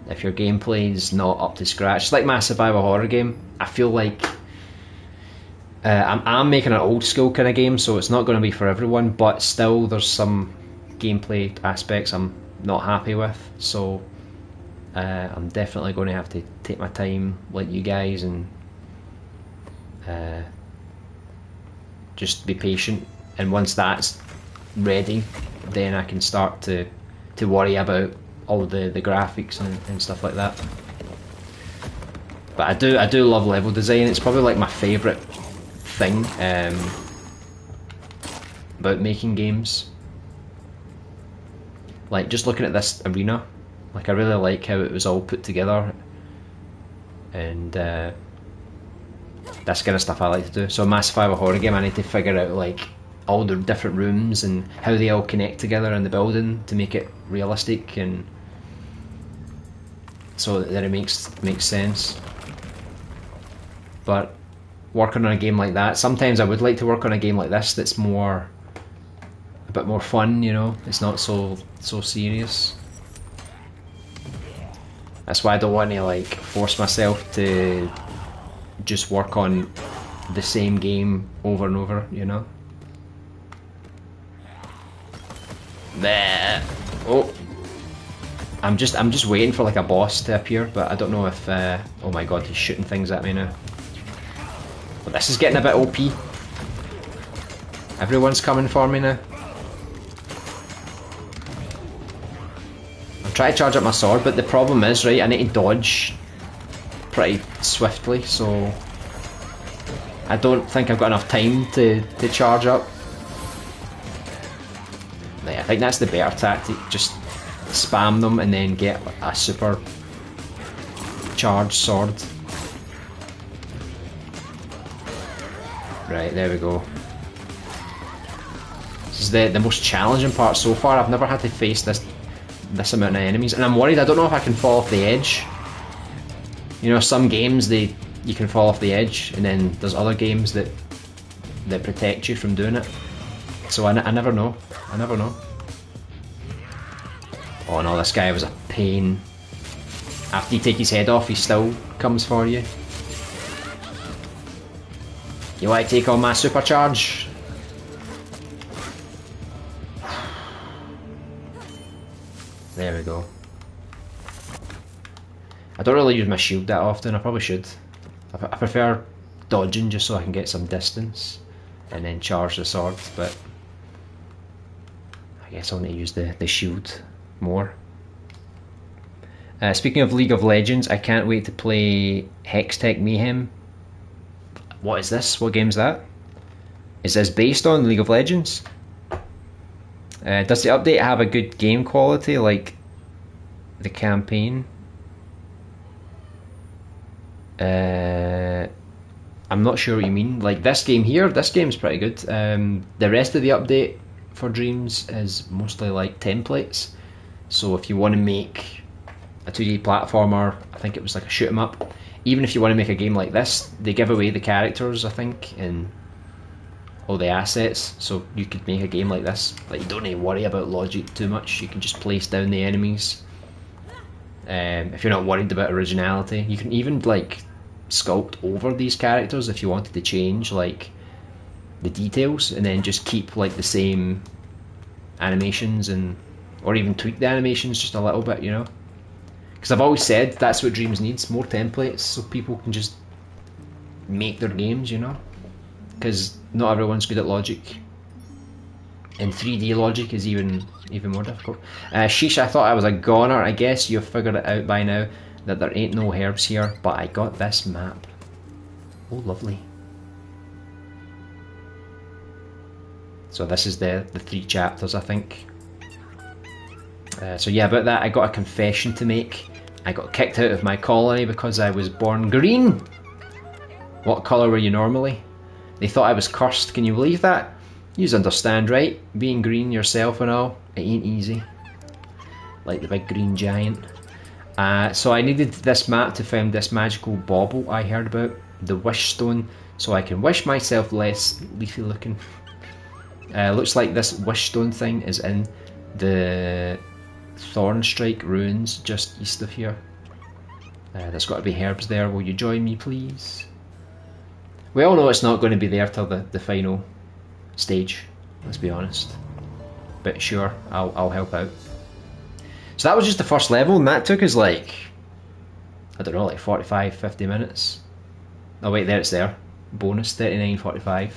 Speaker 1: If your gameplay is not up to scratch, like my survival horror game, I feel like I'm making an old school kind of game, so it's not going to be for everyone, but still there's some gameplay aspects I'm not happy with, so I'm definitely going to have to take my time like you guys and just be patient, and once that's ready then I can start to worry about all the graphics and stuff like that. But I do love level design. It's probably like my favourite thing about making games. Like just looking at this arena, like I really like how it was all put together, and that's kind of stuff I like to do. So a mass survival horror game, I need to figure out like all the different rooms and how they all connect together in the building to make it realistic, and so that it makes sense. But working on a game like that. Sometimes I would like to work on a game like this that's more, a bit more fun, you know. It's not so serious. That's why I don't want to like force myself to just work on the same game over and over, you know. There. Oh, I'm just waiting for like a boss to appear, but I don't know if. Oh my god, he's shooting things at me now. But this is getting a bit OP. Everyone's coming for me now. I'm trying to charge up my sword, but the problem is, right, I need to dodge pretty swiftly, so I don't think I've got enough time to charge up. Right, I think that's the better tactic, just spam them and then get a super charged sword. Right, there we go. This is the most challenging part so far. I've never had to face this amount of enemies, and I'm worried. I don't know if I can fall off the edge. You know, some games you can fall off the edge, and then there's other games that protect you from doing it. So I never know. I never know. Oh no, this guy was a pain. After you take his head off, he still comes for you. You want to take on my supercharge? There we go. I don't really use my shield that often. I probably should. I prefer dodging just so I can get some distance and then charge the sword, but I guess I'll need to use the shield more. Speaking of League of Legends, I can't wait to play Hextech Mayhem. What is this? What game's that? Is this based on League of Legends? Does the update have a good game quality like the campaign? I'm not sure what you mean. Like this game here, this game's pretty good. The rest of the update for Dreams is mostly like templates. So if you want to make a 2D platformer, I think it was like a shoot 'em up. Even if you want to make a game like this, they give away the characters, I think, and all the assets, so you could make a game like this. Like you don't need to worry about logic too much. You can just place down the enemies. If you're not worried about originality, you can even like sculpt over these characters if you wanted to change like the details, and then just keep like the same animations, and or even tweak the animations just a little bit, you know. Because I've always said that's what Dreams needs, more templates, so people can just make their games, you know. Because not everyone's good at logic, and 3D logic is even more difficult. Sheesh, I thought I was a goner. I guess you've figured it out by now that there ain't no herbs here, but I got this map. Oh, lovely. So this is the 3 chapters, I think. So yeah, about that, I got a confession to make. I got kicked out of my colony because I was born green. What colour were you normally? They thought I was cursed, can you believe that? Yous understand, right? Being green yourself and all, it ain't easy. Like the big green giant. So I needed this map to find this magical bauble I heard about, the wish stone, so I can wish myself less leafy looking. Looks like this wish stone thing is in the Thornstrike ruins just east of here. There's got to be herbs there. Will you join me, please? We all know it's not going to be there till the final stage, let's be honest. But sure, I'll help out. So that was just the first level, and that took us like, I don't know, like 45, 50 minutes. Oh wait, there it's there. Bonus 39.45.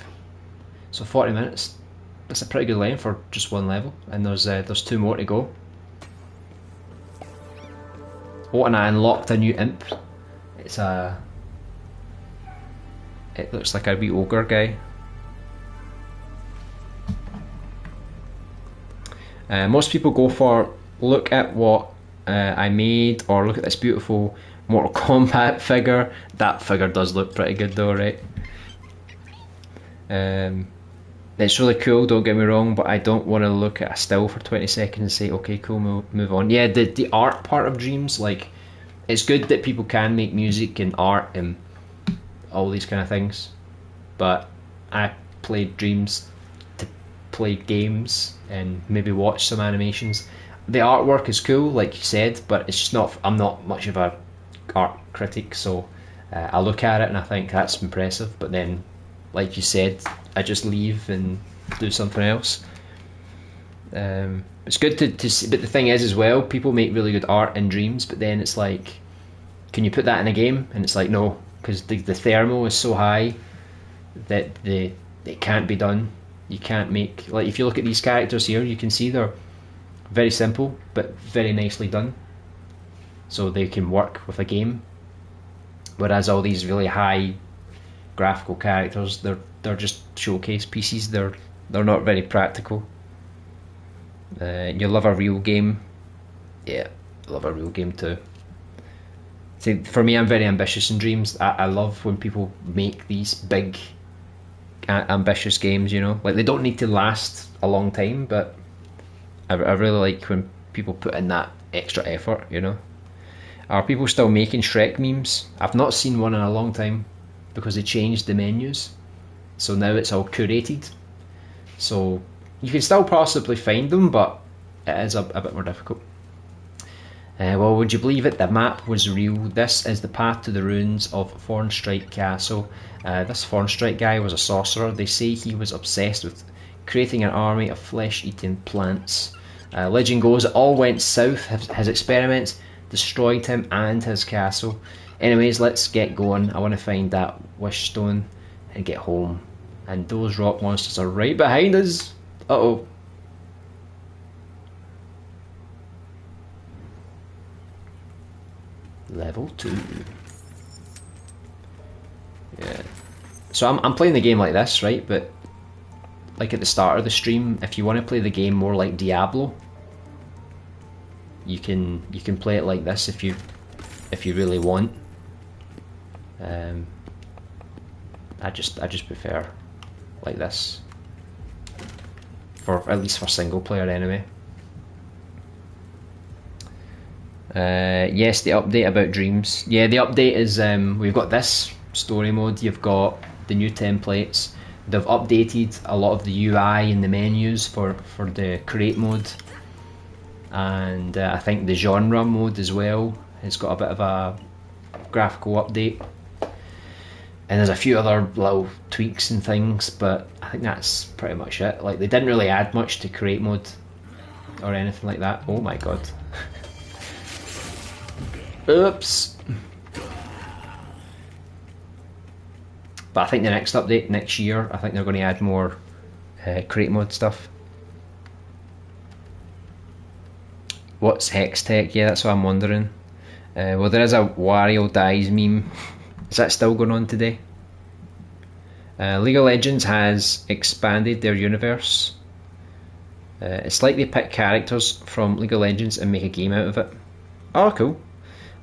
Speaker 1: So 40 minutes. That's a pretty good length for just one level, and there's 2 more to go. Oh, and I unlocked a new imp. It looks like a wee ogre guy. Most people go for look at what I made, or look at this beautiful Mortal Kombat figure. That figure does look pretty good though, right? It's really cool, don't get me wrong, but I don't want to look at a still for 20 seconds and say, okay, cool, move on. Yeah, the art part of Dreams, like, it's good that people can make music and art and all these kind of things. but I played Dreams to play games and maybe watch some animations. The artwork is cool, like you said, but it's just not. I'm not much of a art critic, so I look at it and I think that's impressive. But then, like you said, I just leave and do something else. It's good to see, but the thing is as well, people make really good art in Dreams, but then it's like, can you put that in a game? And it's like, no, because the thermal is so high that it can't be done. You can't make, like, if you look at these characters here, you can see they're very simple but very nicely done, so they can work with a game. Whereas all these really high graphical characters, they're just showcase pieces. They're not very practical. You love a real game, yeah, I love a real game too. See, for me, I'm very ambitious in Dreams. I love when people make these big, ambitious games. You know, like they don't need to last a long time, but I really like when people put in that extra effort. You know, are people still making Shrek memes? I've not seen one in a long time because they changed the menus, so now it's all curated. So you can still possibly find them, but it is a bit more difficult. Well, would you believe it? The map was real. This is the path to the ruins of Thornstrike Castle. This Thornstrike guy was a sorcerer. They say he was obsessed with creating an army of flesh-eating plants. Legend goes it all went south. His experiments destroyed him and his castle. Anyways, let's get going. I want to find that wish stone and get home. And those rock monsters are right behind us. Uh-oh. Level 2. Yeah. So I'm playing the game like this, right? But like at the start of the stream, if you want to play the game more like Diablo, you can play it like this if you really want. I just prefer like this, for at least for single player anyway. Yes, the update about Dreams. Yeah, the update is we've got this story mode. You've got the new templates. They've updated a lot of the UI and the menus for the create mode, and I think the genre mode as well has got a bit of a graphical update. And there's a few other little tweaks and things, but I think that's pretty much it. Like, they didn't really add much to create mode or anything like that. Oh my god. Oops. But I think the next update next year, I think they're going to add more create mode stuff. What's Hex Tech? Yeah, that's what I'm wondering. Well, there is a Wario Dies meme. Is that still going on today? League of Legends has expanded their universe. It's like they pick characters from League of Legends and make a game out of it. Oh, cool.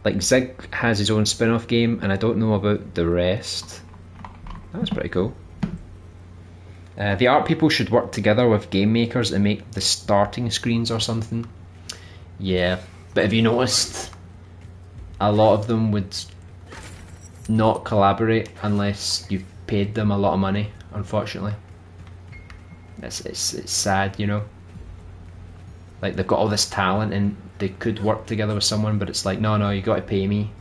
Speaker 1: Like Zig has his own spin-off game, and I don't know about the rest. That's pretty cool. The art people should work together with game makers and make the starting screens or something. Yeah, but have you noticed a lot of them would not collaborate unless you paid them a lot of money, unfortunately. It's sad, you know. Like, they've got all this talent and they could work together with someone, but it's like, no, you got to pay me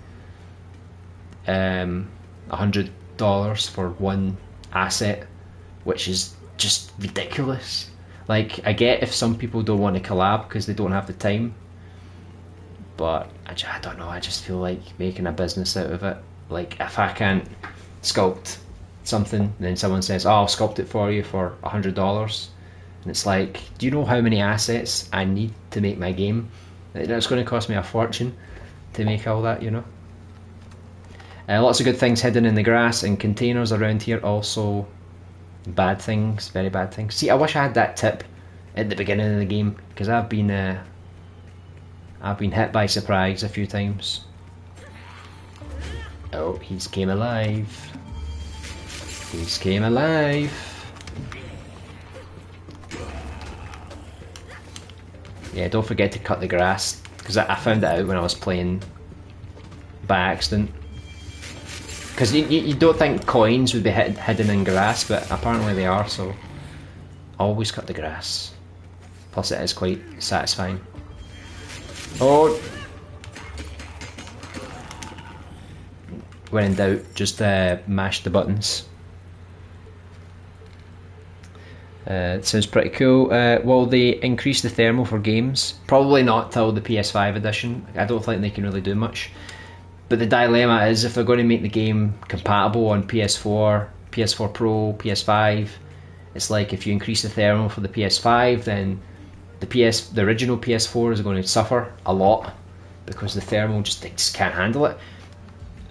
Speaker 1: $100 for one asset, which is just ridiculous. Like, I get if some people don't want to collab because they don't have the time, but I don't know, I just feel like making a business out of it. Like, if I can't sculpt something, then someone says, oh, I'll sculpt it for you for $100. And it's like, do you know how many assets I need to make my game? It's going to cost me a fortune to make all that, you know. Lots of good things hidden in the grass and containers around here. Also, bad things, very bad things. See, I wish I had that tip at the beginning of the game, because I've been hit by surprise a few times. Oh, he's came alive. He's came alive. Yeah, don't forget to cut the grass, because I found it out when I was playing by accident. Because you don't think coins would be hidden in grass, but apparently they are, so always cut the grass. Plus it is quite satisfying. Oh! When in doubt, just mash the buttons. It sounds pretty cool. Will they increase the thermal for games? Probably not till the PS5 edition. I don't think they can really do much. But the dilemma is if they're going to make the game compatible on PS4, PS4 Pro, PS5, it's like if you increase the thermal for the PS5, then the original PS4 is going to suffer a lot because the thermal just can't handle it.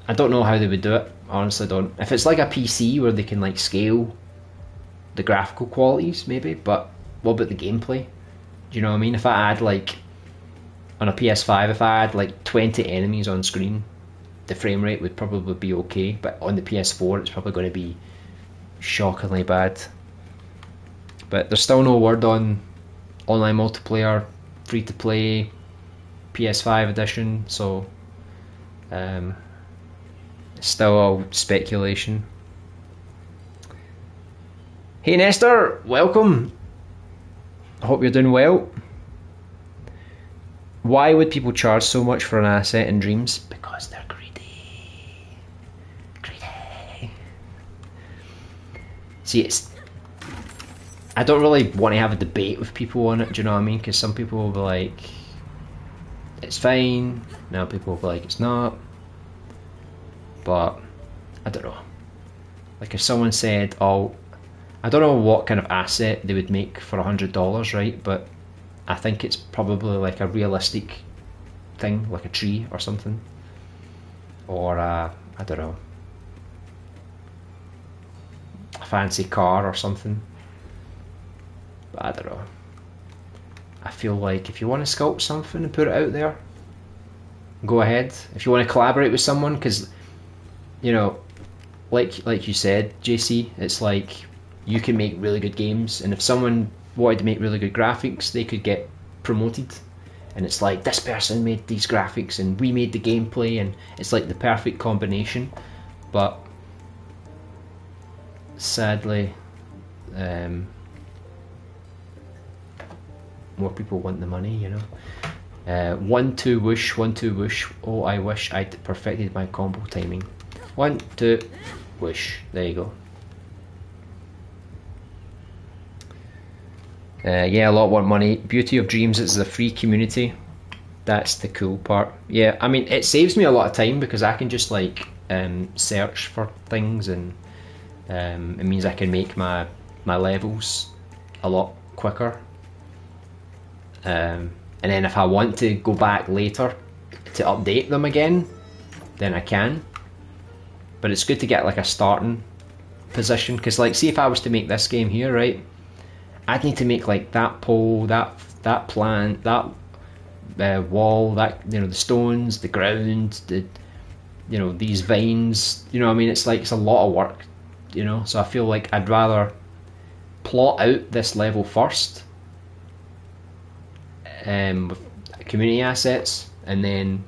Speaker 1: I don't know how they would do it. Honestly, don't. If it's like a PC where they can like scale the graphical qualities, maybe. But what about the gameplay? Do you know what I mean? If I add like on a PS5, if I add like 20 enemies on screen, the frame rate would probably be okay. But on the PS4, it's probably going to be shockingly bad. But there's still no word on online multiplayer, free to play, PS5 edition. So. Still all speculation. Hey Nestor, welcome. I hope you're doing well. Why would people charge so much for an asset in Dreams? Because they're greedy. Greedy. See, I don't really want to have a debate with people on it, do you know what I mean? Because some people will be like, it's fine. Now people will be like, it's not. But I don't know. Like if someone said, "Oh, I don't know what kind of asset they would make for $100, right?" But I think it's probably like a realistic thing, like a tree or something, or I don't know, a fancy car or something. But I don't know. I feel like if you want to sculpt something and put it out there, go ahead. If you want to collaborate with someone, because you know, like you said, JC, it's like you can make really good games, and if someone wanted to make really good graphics, they could get promoted, and it's like this person made these graphics and we made the gameplay, and it's like the perfect combination. But sadly, more people want the money, you know. 1-2 whoosh, 1-2 whoosh. Oh, I wish I'd perfected my combo timing. 1-2 whoosh. There you go. Yeah, a lot want money. Beauty of Dreams is a free community. That's the cool part. Yeah, I mean, it saves me a lot of time because I can just like search for things, and it means I can make my levels a lot quicker. And then if I want to go back later to update them again, then I can. But it's good to get like a starting position, because like, see if I was to make this game here, right, I'd need to make like that pole, that plant, that wall, that, you know, the stones, the ground, the, you know, these vines, you know what I mean? It's like, it's a lot of work, you know. So I feel like I'd rather plot out this level first with community assets, and then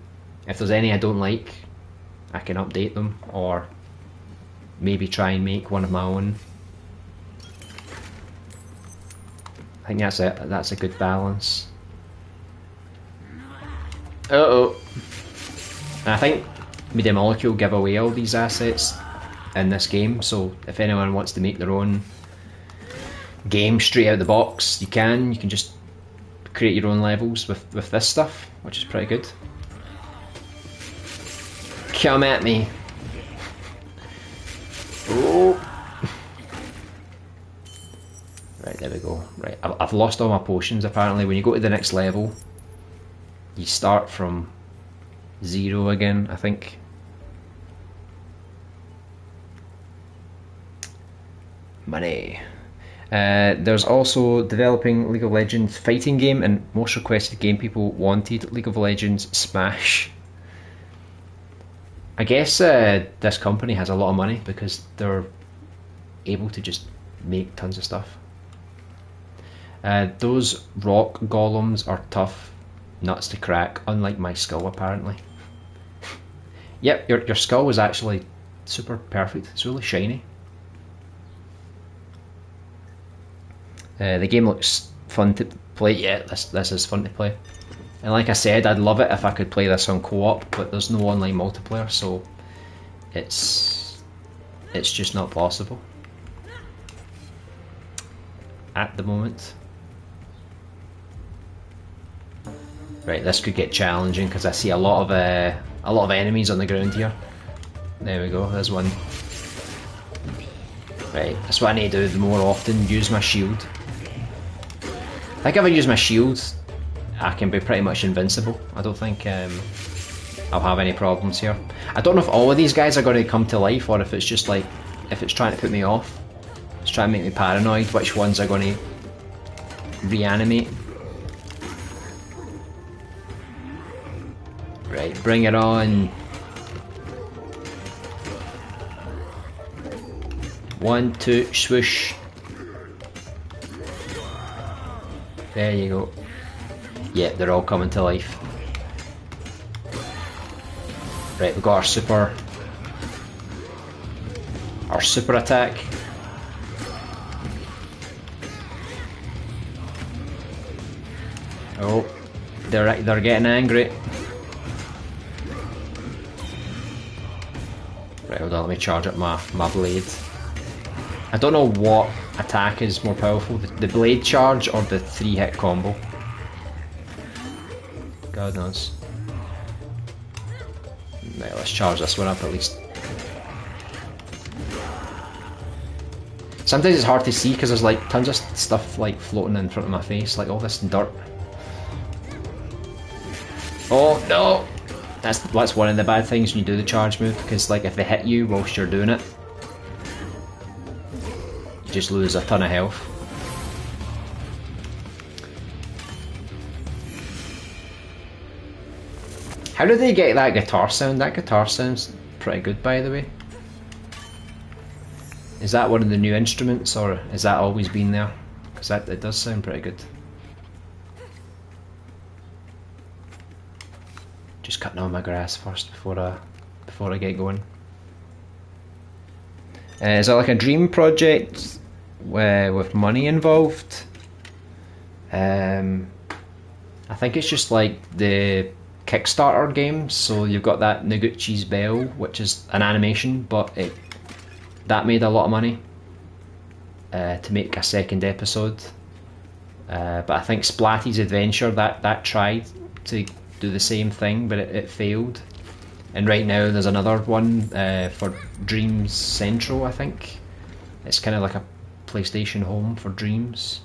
Speaker 1: if there's any I don't like, I can update them, or maybe try and make one of my own. I think that's a good balance. Uh-oh. And I think Media Molecule give away all these assets in this game, so if anyone wants to make their own game straight out of the box, you can just create your own levels with this stuff, which is pretty good. Come at me. Oh. Right, there we go. Right, I've lost all my potions apparently. When you go to the next level, you start from 0 again, I think. Money. There's also developing League of Legends fighting game, and most requested game people wanted League of Legends Smash. I guess this company has a lot of money because they're able to just make tons of stuff. Those rock golems are tough nuts to crack, unlike my skull apparently. Yep, your skull is actually super perfect. It's really shiny. The game looks fun to play. Yeah, this is fun to play. And like I said, I'd love it if I could play this on co-op, but there's no online multiplayer, so it's just not possible at the moment. Right, this could get challenging because I see a lot of enemies on the ground here. There we go. There's one. Right, that's what I need to do more often. Use my shield. I think if I use my shield, I can be pretty much invincible. I don't think I'll have any problems here. I don't know if all of these guys are going to come to life or if it's just like, if it's trying to put me off. It's trying to make me paranoid which ones are going to reanimate. Right, bring it on. 1, 2, swoosh. There you go. Yeah, they're all coming to life. Right, we've got our super attack. Oh, they're getting angry. Right, hold on, let me charge up my blade. I don't know what attack is more powerful, the blade charge or the 3-hit combo. God knows. Right, let's charge this one up at least. Sometimes it's hard to see because there's like tons of stuff like floating in front of my face, like all this dirt. Oh no! That's one of the bad things when you do the charge move, because like if they hit you whilst you're doing it, you just lose a ton of health. How do they get that guitar sound? That guitar sounds pretty good, by the way. Is that one of the new instruments, or has that always been there? Because it does sound pretty good. Just cutting all my grass first before I get going. Is that like a dream project with money involved? I think it's just like the Kickstarter games. So you've got that Noguchi's Bell, which is an animation, but that made a lot of money to make a second episode. But I think Splatty's Adventure that tried to do the same thing, but it failed. And right now there's another one for Dreams Central, I think. It's kind of like a PlayStation home for Dreams.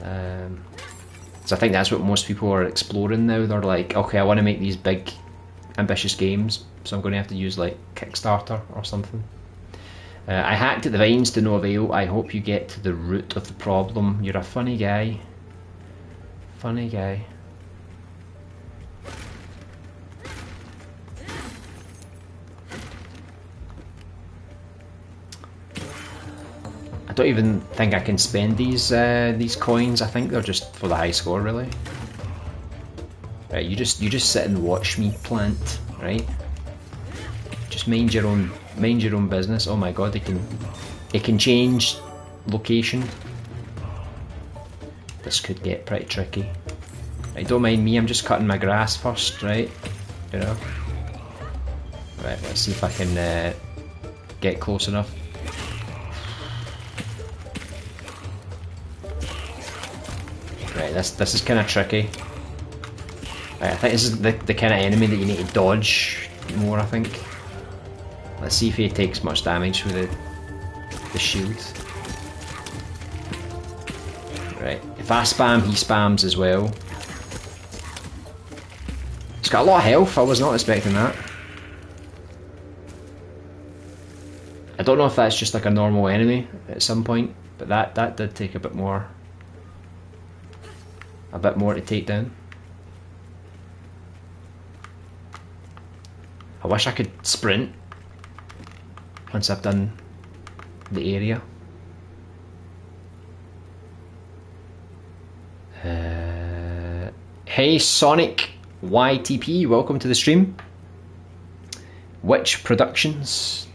Speaker 1: So I think that's what most people are exploring now. They're like, okay, I want to make these big, ambitious games, so I'm going to have to use like Kickstarter or something. I hacked at the vines to no avail. I hope you get to the root of the problem. You're a funny guy. Funny guy. I don't even think I can spend these coins. I think they're just for the high score, really. Right, you just sit and watch me plant, right? Just mind your own business. Oh my god, it can change location. This could get pretty tricky. Right, don't mind me. I'm just cutting my grass first, right? You know. Right, let's see if I can get close enough. Right, this is kind of tricky. Right, I think this is the kind of enemy that you need to dodge more, I think. Let's see if he takes much damage with the shield. Right, if I spam, he spams as well. It's got a lot of health, I was not expecting that. I don't know if that's just like a normal enemy at some point, but that did take a bit more to take down. I wish I could sprint once I've done the area. Hey Sonic YTP, welcome to the stream. Witch Productions.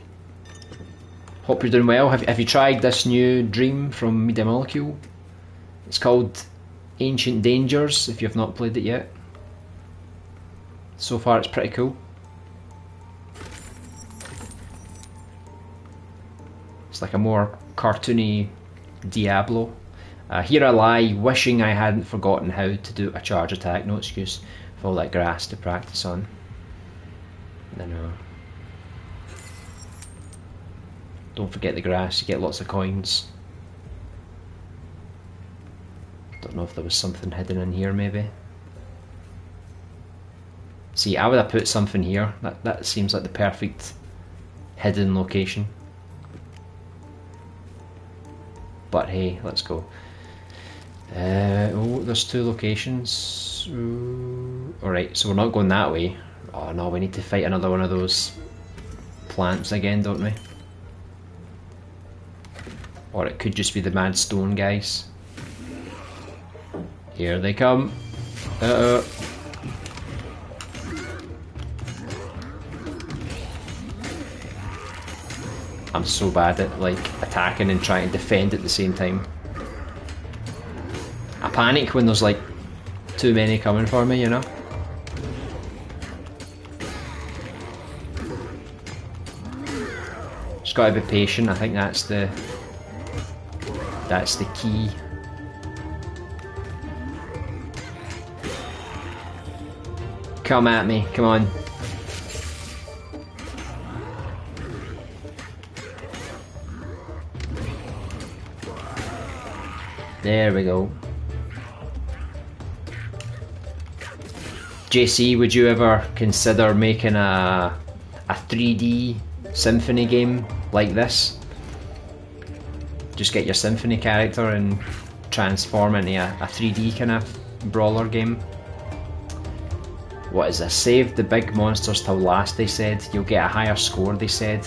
Speaker 1: Hope you're doing well. Have you tried this new Dream from Media Molecule? It's called Ancient Dangers, if you've not played it yet. So far it's pretty cool. It's like a more cartoony Diablo. Here I lie, wishing I hadn't forgotten how to do a charge attack. No excuse for all that grass to practice on. I know. Don't forget the grass, you get lots of coins. Don't know if there was something hidden in here maybe. See, I would have put something here. That seems like the perfect hidden location. But hey, let's go. Oh, there's two locations. Alright, so we're not going that way. Oh no, we need to fight another one of those plants again, don't we? Or it could just be the mad stone guys. Here they come. Uh-oh. I'm so bad at like attacking and trying to defend at the same time. I panic when there's like too many coming for me, you know? Just gotta be patient, I think that's the key. Come at me, come on. There we go. JC, would you ever consider making a 3D Symphony game like this? Just get your Symphony character and transform into a 3D kind of brawler game. What is this? Save the big monsters till last, they said. You'll get a higher score, they said.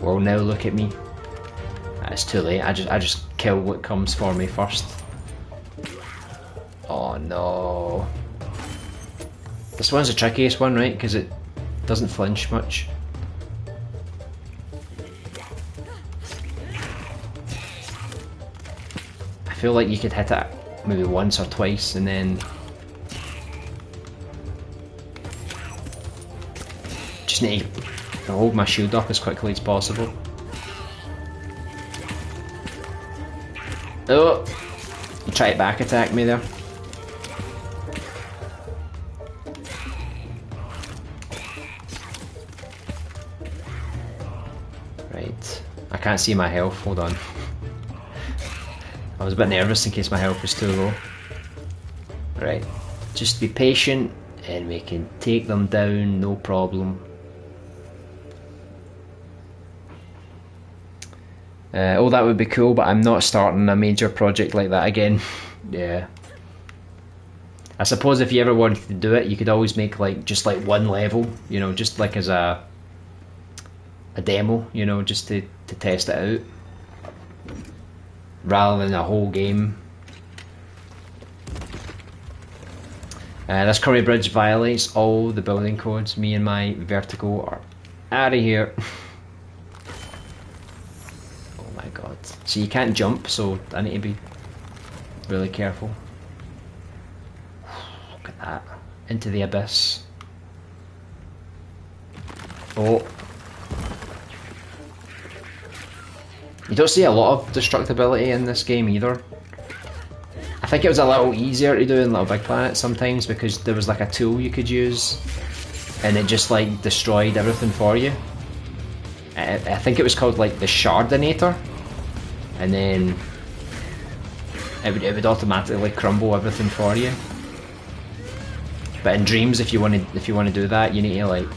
Speaker 1: Well, now look at me. It's too late. I just kill what comes for me first. Oh no. This one's the trickiest one, right? Because it doesn't flinch much. I feel like you could hit it maybe once or twice and then just need to hold my shield up as quickly as possible. Oh! You try to back attack me there. Right. I can't see my health, hold on. I was a bit nervous in case my health was too low. Right. Just be patient and we can take them down, no problem. Oh, that would be cool, but I'm not starting a major project like that again. Yeah. I suppose if you ever wanted to do it, you could always make like just like one level, you know, just like as a demo, you know, just to test it out, rather than a whole game. This curry bridge violates all the building codes. Me and my vertigo are out of here. Oh my god. So you can't jump, so I need to be really careful. Look at that. Into the abyss. Oh. You don't see a lot of destructibility in this game either. I think it was a little easier to do in Little Big Planet sometimes because there was like a tool you could use and it just like destroyed everything for you. I think it was called like the Shardinator, and then it would automatically crumble everything for you. But in Dreams, if you want to do that, you need to like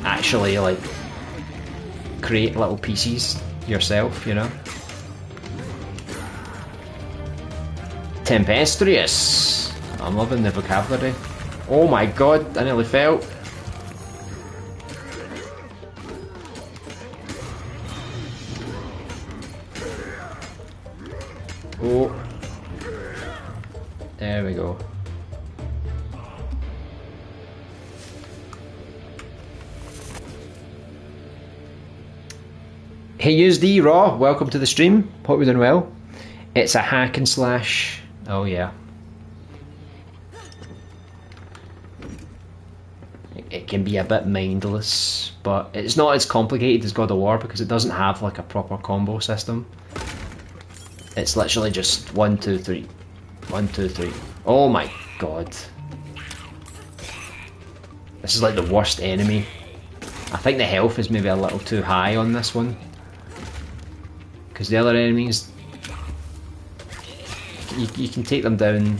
Speaker 1: actually like create little pieces yourself, you know. Tempestuous. I'm loving the vocabulary. Oh my god, I nearly fell. Oh. There we go. Hey USD Raw, welcome to the stream. Hope you're doing well. It's a hack and slash. Oh yeah. It can be a bit mindless, but it's not as complicated as God of War because it doesn't have like a proper combo system. It's literally just 1, 2, 3. 1, 2, 3. Oh my god. This is like the worst enemy. I think the health is maybe a little too high on this one. Because the other enemies, you can take them down.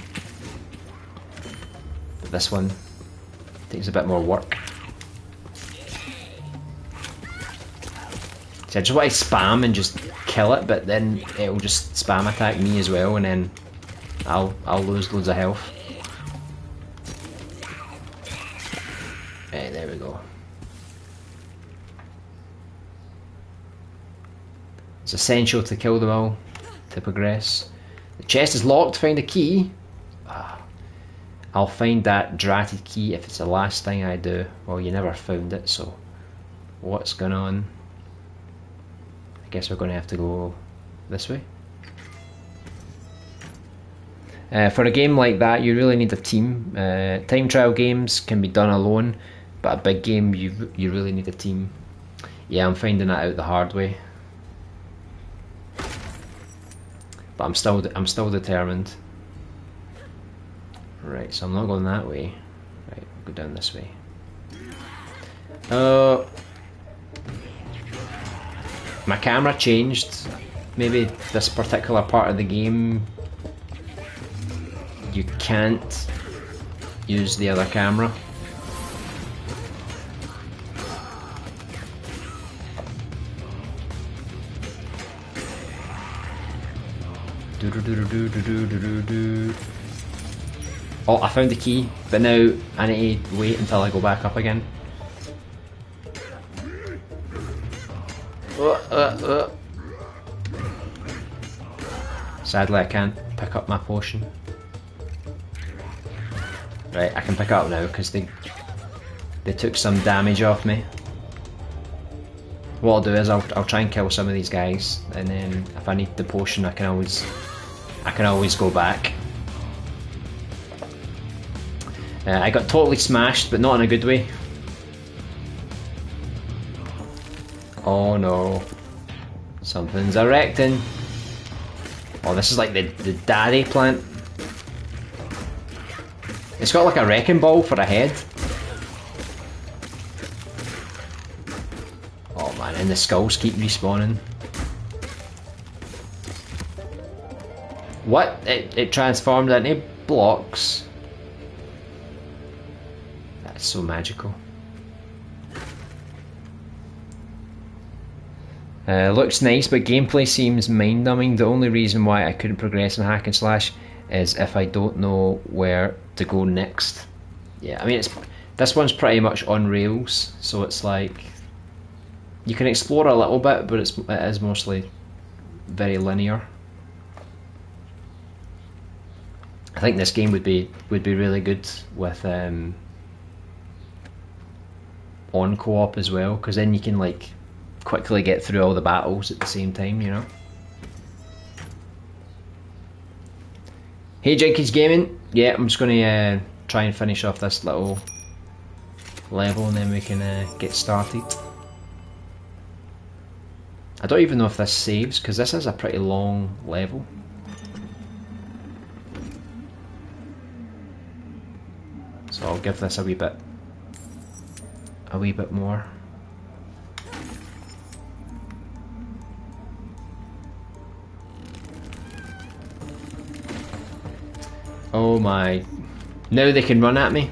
Speaker 1: But this one takes a bit more work. See, I just want to spam and just kill it, but then it'll just spam attack me as well, and then I'll lose loads of health. Right, there we go. It's essential to kill them all to progress. The chest is locked, find a key. I'll find that dratted key if it's the last thing I do. Well, you never found it, so what's going on? I guess we're going to have to go this way. For a game like that, you really need a team. Time trial games can be done alone, but a big game, you really need a team. Yeah, I'm finding that out the hard way. But I'm still determined. Right, so I'm not going that way. Right, we'll go down this way. My camera changed. Maybe this particular part of the game you can't use the other camera. Oh, I found the key, but now I need to wait until I go back up again. Sadly, I can't pick up my potion. Right, I can pick it up now because they took some damage off me. What I'll do is I'll try and kill some of these guys, and then if I need the potion, I can always go back. I got totally smashed, but not in a good way. Oh no, something's erecting. Oh, this is like the daddy plant. It's got like a wrecking ball for a head. Oh man, and the skulls keep respawning. What? It transformed into blocks. That's so magical. Looks nice, but gameplay seems mind-numbing. The only reason why I couldn't progress in hack and slash is if I don't know where to go next. Yeah, I mean this one's pretty much on rails, so it's like you can explore a little bit, but it is mostly very linear. I think this game would be really good with on co-op as well, because then you can like quickly get through all the battles at the same time, you know. Hey Jenkins Gaming, yeah, I'm just going to try and finish off this little level and then we can get started. I don't even know if this saves because this is a pretty long level. So I'll give this a wee bit more. Oh my, now they can run at me.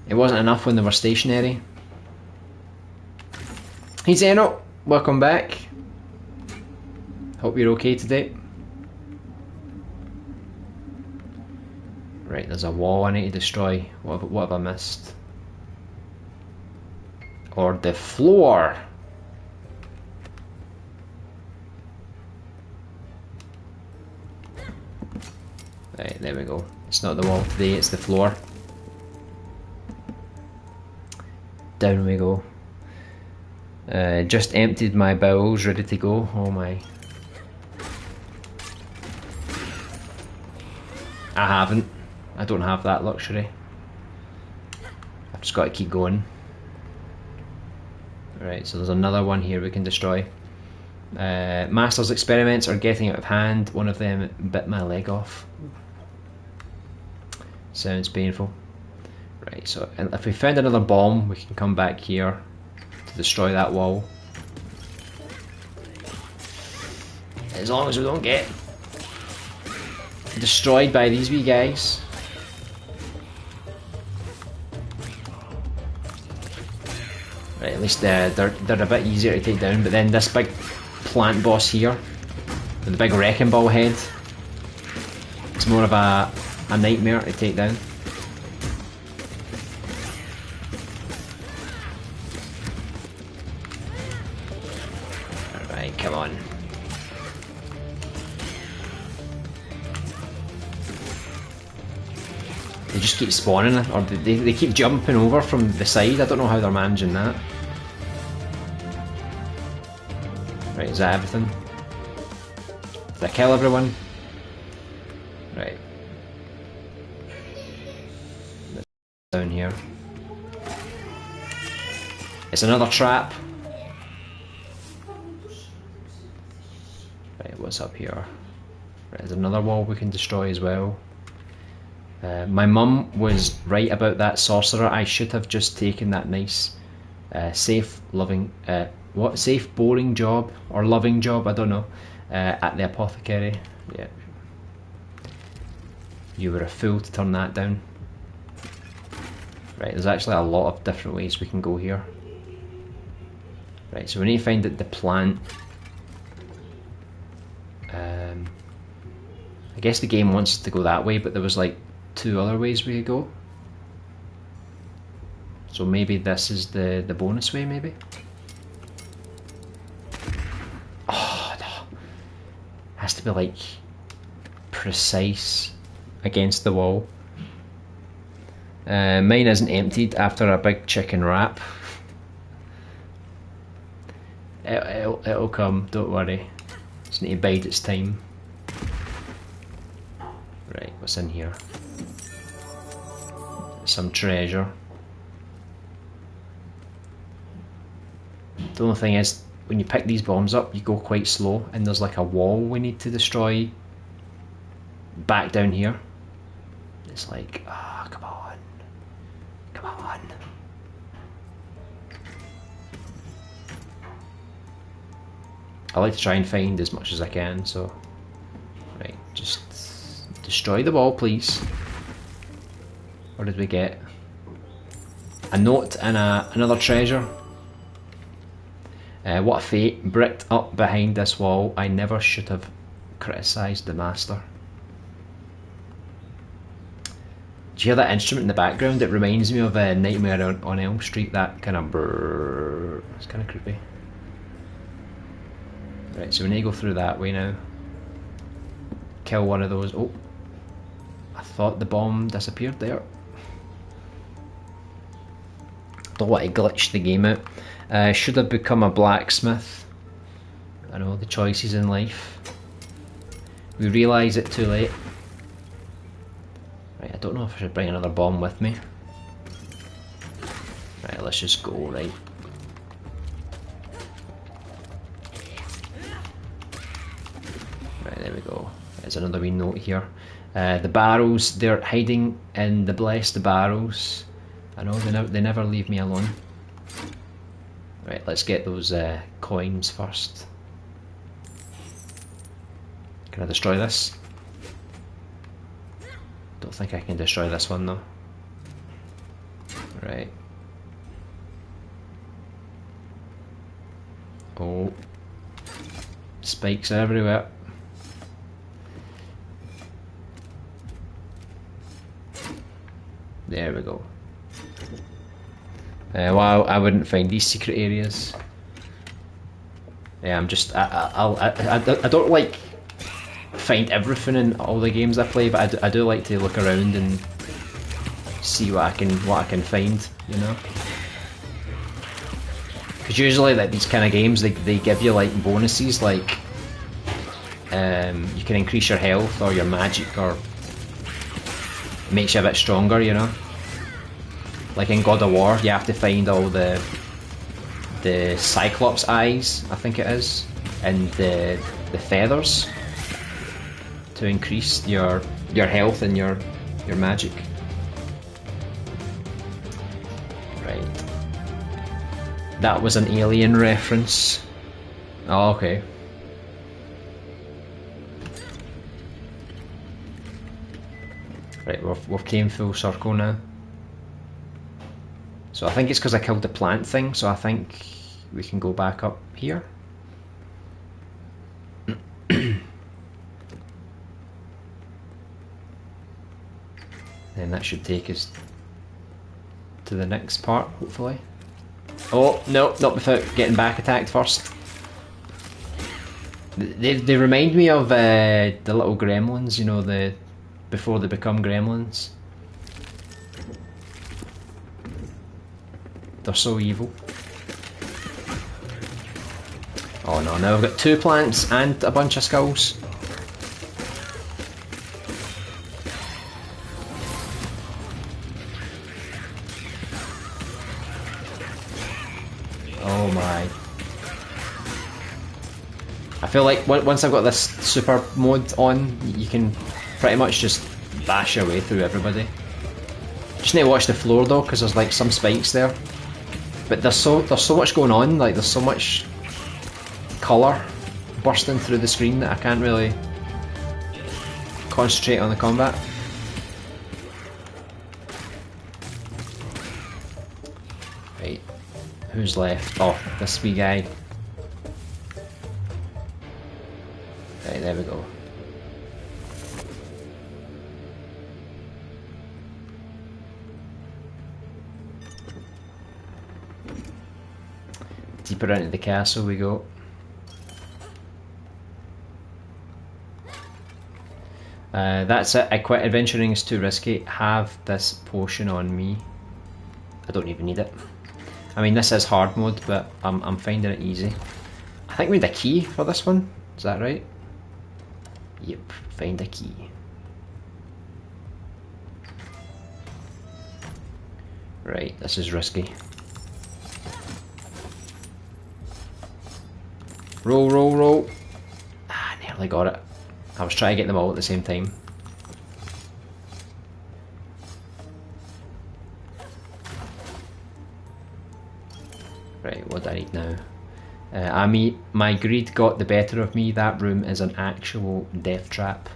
Speaker 1: It wasn't enough when they were stationary. Hey Zeno, welcome back. Hope you're okay today. Right, there's a wall I need to destroy. What have I missed? Or the floor. Right, there we go. It's not the wall today, it's the floor. Down we go. Just emptied my bowels, ready to go. Oh my. I haven't. I don't have that luxury. I've just got to keep going. Right, so there's another one here we can destroy. Master's experiments are getting out of hand. One of them bit my leg off. Sounds painful. Right, so if we found another bomb, we can come back here to destroy that wall. As long as we don't get destroyed by these wee guys. Right, at least they're a bit easier to take down, but then this big plant boss here, with the big wrecking ball head, it's more of a nightmare to take down. Alright, come on. They just keep spawning, or they keep jumping over from the side. I don't know how they're managing that. Right, is that everything? Did I kill everyone? Right. Down here. It's another trap. Right, what's up here? Right, there's another wall we can destroy as well. My mum was right about that sorcerer. I should have just taken that nice, safe, loving, safe, boring job, or loving job, I don't know, at the apothecary. Yeah. You were a fool to turn that down. Right, there's actually a lot of different ways we can go here. Right, so we need to find the plant. I guess the game wants us to go that way, but there was like 2 other ways we could go. So maybe this is the bonus way, maybe? Oh, no. Has to be like precise against the wall. Mine isn't emptied after a big chicken wrap. It'll come, don't worry. Just need to bide its time. Right, what's in here? Some treasure. The only thing is, when you pick these bombs up, you go quite slow, and there's like a wall we need to destroy back down here. It's like, ah, come on. Come on. I like to try and find as much as I can, so... Right, just destroy the wall, please. What did we get? A note and another treasure. What a fate, bricked up behind this wall. I never should have criticised the master. Do you hear that instrument in the background? It reminds me of Nightmare on Elm Street, that kind of brrrr. It's kind of creepy. Right, so we need to go through that way now. Kill one of those. Oh, I thought the bomb disappeared there. Don't want to glitch the game out. Should have become a blacksmith. I know, the choices in life. We realise it too late. Right, I don't know if I should bring another bomb with me. Right, let's just go, right. Right, there we go. There's another wee note here. The barrels, they're hiding in the blessed barrels. I know, they never leave me alone. Right, let's get those coins first. Can I destroy this? Don't think I can destroy this one though. Right. Oh. Spikes everywhere. There we go. Well, I wouldn't find these secret areas. Yeah, I'm just I don't like find everything in all the games I play, but I do like to look around and see what I can find, you know. Because usually like these kind of games, they give you like bonuses, like you can increase your health or your magic, or it makes you a bit stronger, you know. Like in God of War, you have to find all the Cyclops eyes, I think it is, and the feathers to increase your health and your magic. Right. That was an Alien reference. Oh, okay. Right, we've came full circle now. So I think it's because I killed the plant thing, so I think we can go back up here. Then that should take us to the next part, hopefully. Oh, no, not without getting back attacked first. They remind me of the little gremlins, you know, before they become gremlins. They're so evil. Oh no, now I've got 2 plants and a bunch of skulls. Oh my. I feel like once I've got this super mode on, you can pretty much just bash your way through everybody. Just need to watch the floor though, because there's like some spikes there. But there's so much going on, like there's so much colour bursting through the screen that I can't really concentrate on the combat. Right, who's left? Oh, this wee guy. Right, there we go. Deeper into the castle we go. That's it. I quit. Adventuring is too risky. Have this potion on me. I don't even need it. I mean, this is hard mode, but I'm finding it easy. I think we need a key for this one. Is that right? Yep. Find a key. Right. This is risky. Roll, roll, roll. Ah, nearly got it. I was trying to get them all at the same time. Right, what do I need now? My greed got the better of me. That room is an actual death trap.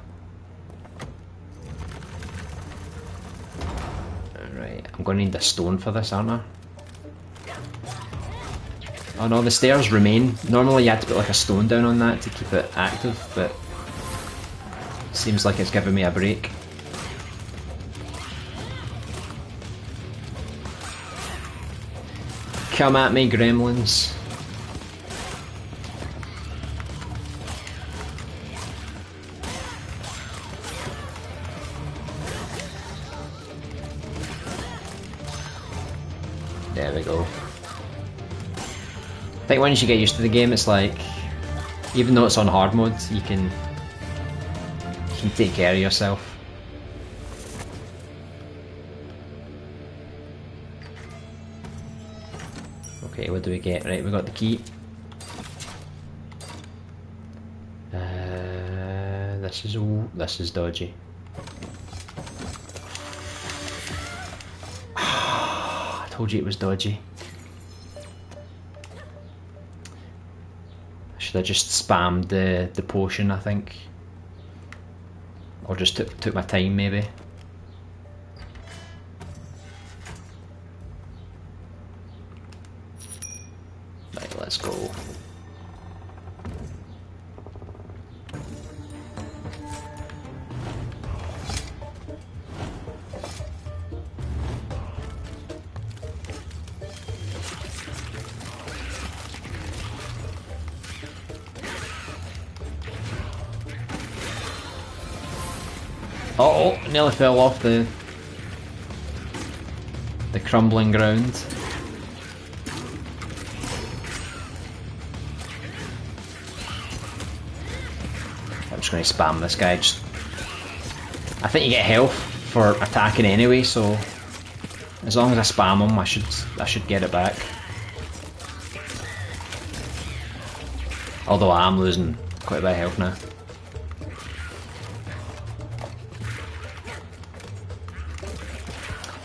Speaker 1: Alright, I'm going to need a stone for this, aren't I? Oh no, the stairs remain. Normally you had to put like a stone down on that to keep it active, but seems like it's giving me a break. Come at me, gremlins. There we go. I think once you get used to the game, it's like, even though it's on hard mode, you can take care of yourself. Okay, what do we get? Right, we got the key. This is dodgy. I told you it was dodgy. I should have just spammed the potion, I think. Or just took my time, maybe. Right, let's go. Oh, nearly fell off the crumbling ground. just going to spam this guy. I think you get health for attacking anyway, so as long as I spam him, I should get it back. Although I am losing quite a bit of health now.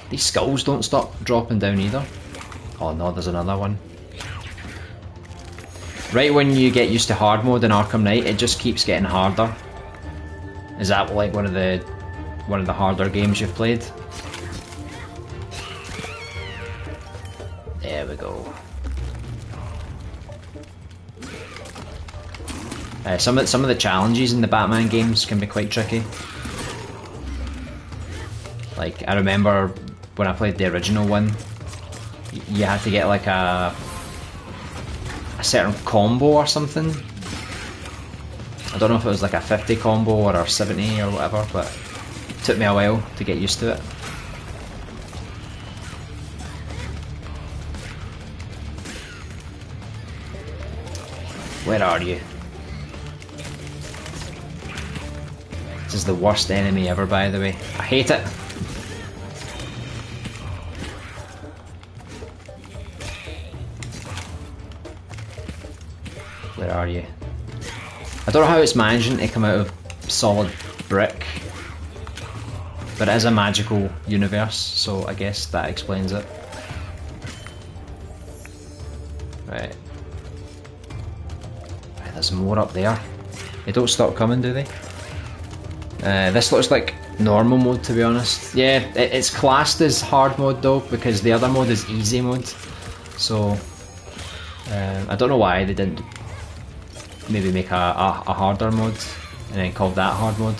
Speaker 1: These skulls don't stop dropping down either. Oh no, there's another one. Right when you get used to hard mode in Arkham Knight, it just keeps getting harder. Is that like one of the harder games you've played? There we go. Some of the challenges in the Batman games can be quite tricky. Like, I remember when I played the original one, you had to get like a certain combo or something. I don't know if it was like a 50 combo or a 70 or whatever, but it took me a while to get used to it. Where are you? This is the worst enemy ever, by the way. I hate it. Where are you? I don't know how it's managing to come out of solid brick, but it is a magical universe, so I guess that explains it. Right. There's more up there. They don't stop coming, do they? This looks like normal mode, to be honest. Yeah, it's classed as hard mode though, because the other mode is easy mode. So, I don't know why they didn't maybe make a harder mode and then call that hard mode.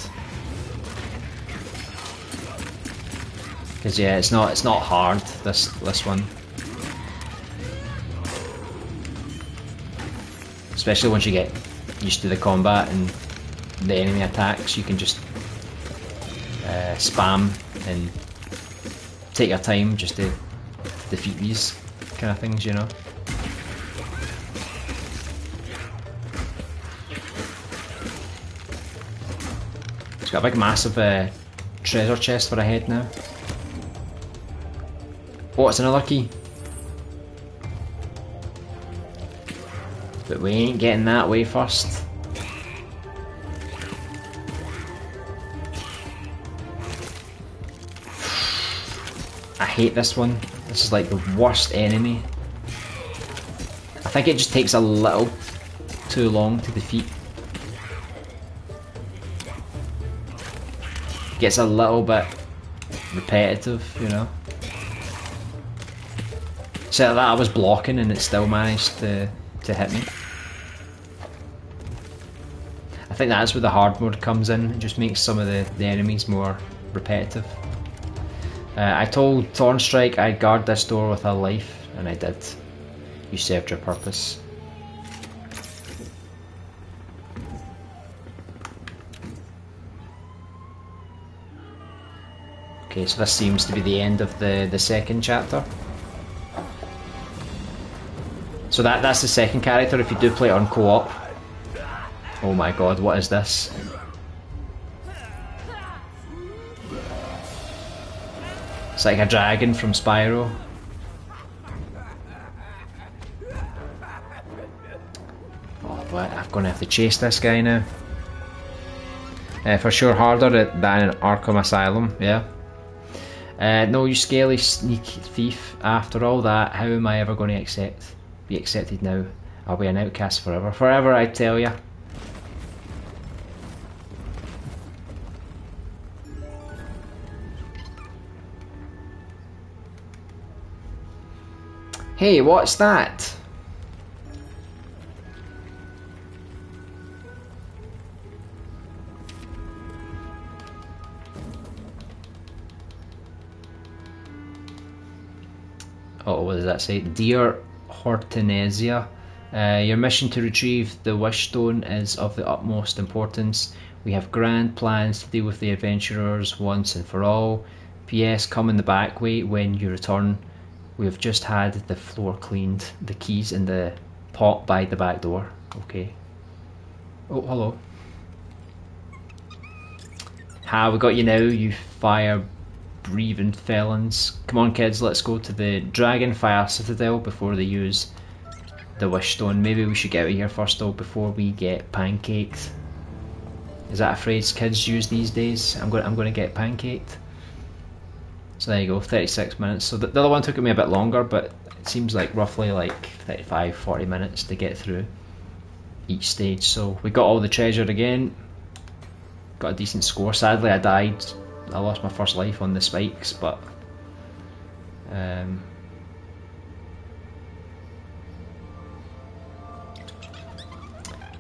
Speaker 1: Because yeah, it's not hard, this one. Especially once you get used to the combat and the enemy attacks, you can just spam and take your time just to defeat these kind of things, you know. It's got a big massive treasure chest for a head now. Oh, it's another key. But we ain't getting that way first. I hate this one. This is like the worst enemy. I think it just takes a little too long to defeat. Gets a little bit repetitive, you know. So that I was blocking and it still managed to hit me. I think that's where the hard mode comes in. It just makes some of the enemies more repetitive. I told Thornstrike I'd guard this door with a life, and I did. You served your purpose. Okay, so this seems to be the end of the second chapter. So that's the second character if you do play it on co-op. Oh my god, what is this? It's like a dragon from Spyro. Oh, what? I'm gonna have to chase this guy now. For sure harder than in Arkham Asylum, yeah. No, you scaly sneak thief. After all that, how am I ever going to be accepted now? I'll be an outcast forever. Forever, I tell ya. Hey, what's that? Oh, what does that say? Dear Hortensia, your mission to retrieve the Wish Stone is of the utmost importance. We have grand plans to deal with the adventurers once and for all. P.S. Come in the back way when you return. We have just had the floor cleaned. The keys in the pot by the back door. Okay. Oh, hello. Ha, we got you now, you fire-breathing felons. Come on kids, let's go to the Dragon Fire Citadel before they use the Wish Stone. Maybe we should get out of here first though, before we get pancaked. Is that a phrase kids use these days? I'm going to get pancaked. So there you go, 36 minutes. So the other one took me a bit longer, but it seems like roughly like 35-40 minutes to get through each stage. So we got all the treasure again. Got a decent score. Sadly I died. I lost my first life on the spikes, but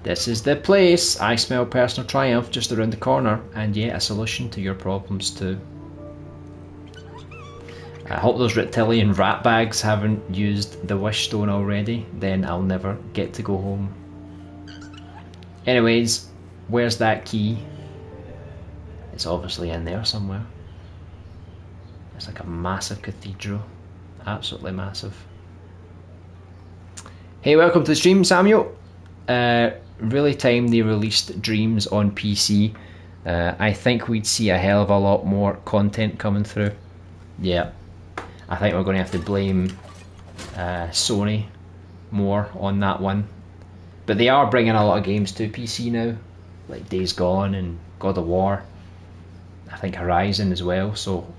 Speaker 1: this is the place. I smell personal triumph just around the corner, and yet a solution to your problems too. I hope those reptilian rat bags haven't used the wish stone already, then I'll never get to go home. Anyways, where's that key? It's obviously in there somewhere. It's like a massive cathedral. Absolutely massive. Hey, welcome to the stream, Samuel. Really time they released Dreams on PC. I think we'd see a hell of a lot more content coming through. Yeah. I think we're going to have to blame Sony more on that one. But they are bringing a lot of games to PC now, like Days Gone and God of War. I think Horizon as well. So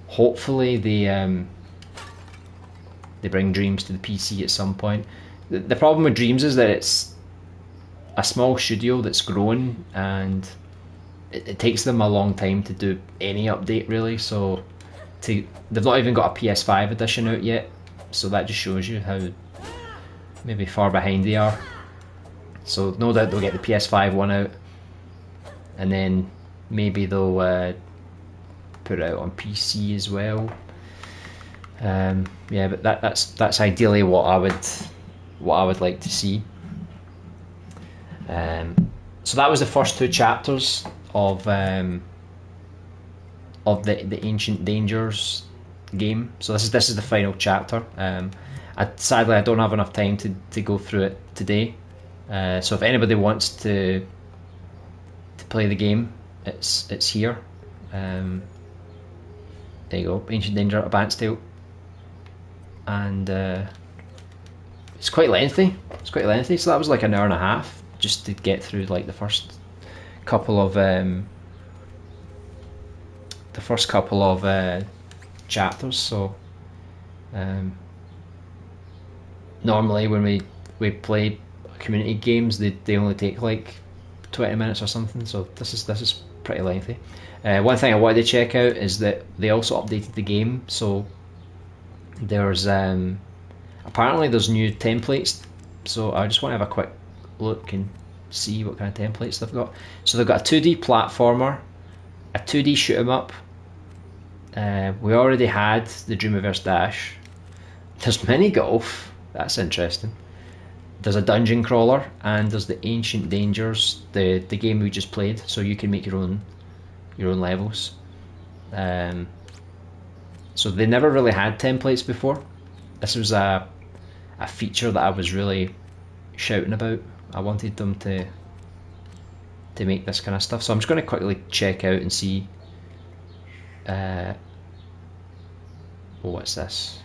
Speaker 1: hopefully they bring Dreams to the PC at some point. The problem with Dreams is that it's a small studio that's grown, and it takes them a long time to do any update really. So they've not even got a PS5 edition out yet, so that just shows you how maybe far behind they are. So no doubt they'll get the PS5 one out, and then maybe they'll put it out on PC as well. Yeah, but that's ideally what I would like to see. So that was the first two chapters of the Ancient Dangers game. So this is the final chapter. Sadly I don't have enough time to go through it today. So if anybody wants to play the game, it's here. There you go, Ancient Danger, Advanced Tale, and it's quite lengthy. So that was like an hour and a half just to get through like the first couple of chapters. So normally when we play community games, they only take like 20 minutes or something. So this is pretty lengthy. One thing I wanted to check out is that they also updated the game. So there's apparently there's new templates. So I just want to have a quick look and see what kind of templates they've got. So they've got a 2D platformer, a 2D shoot 'em up. We already had the Dreamiverse Dash. There's mini golf. That's interesting. There's a dungeon crawler, and there's the Ancient Dangers, the game we just played. So you can make your own levels. So they never really had templates before. This was a feature that I was really shouting about. I wanted them to make this kind of stuff. So I'm just going to quickly check out and see. What's this?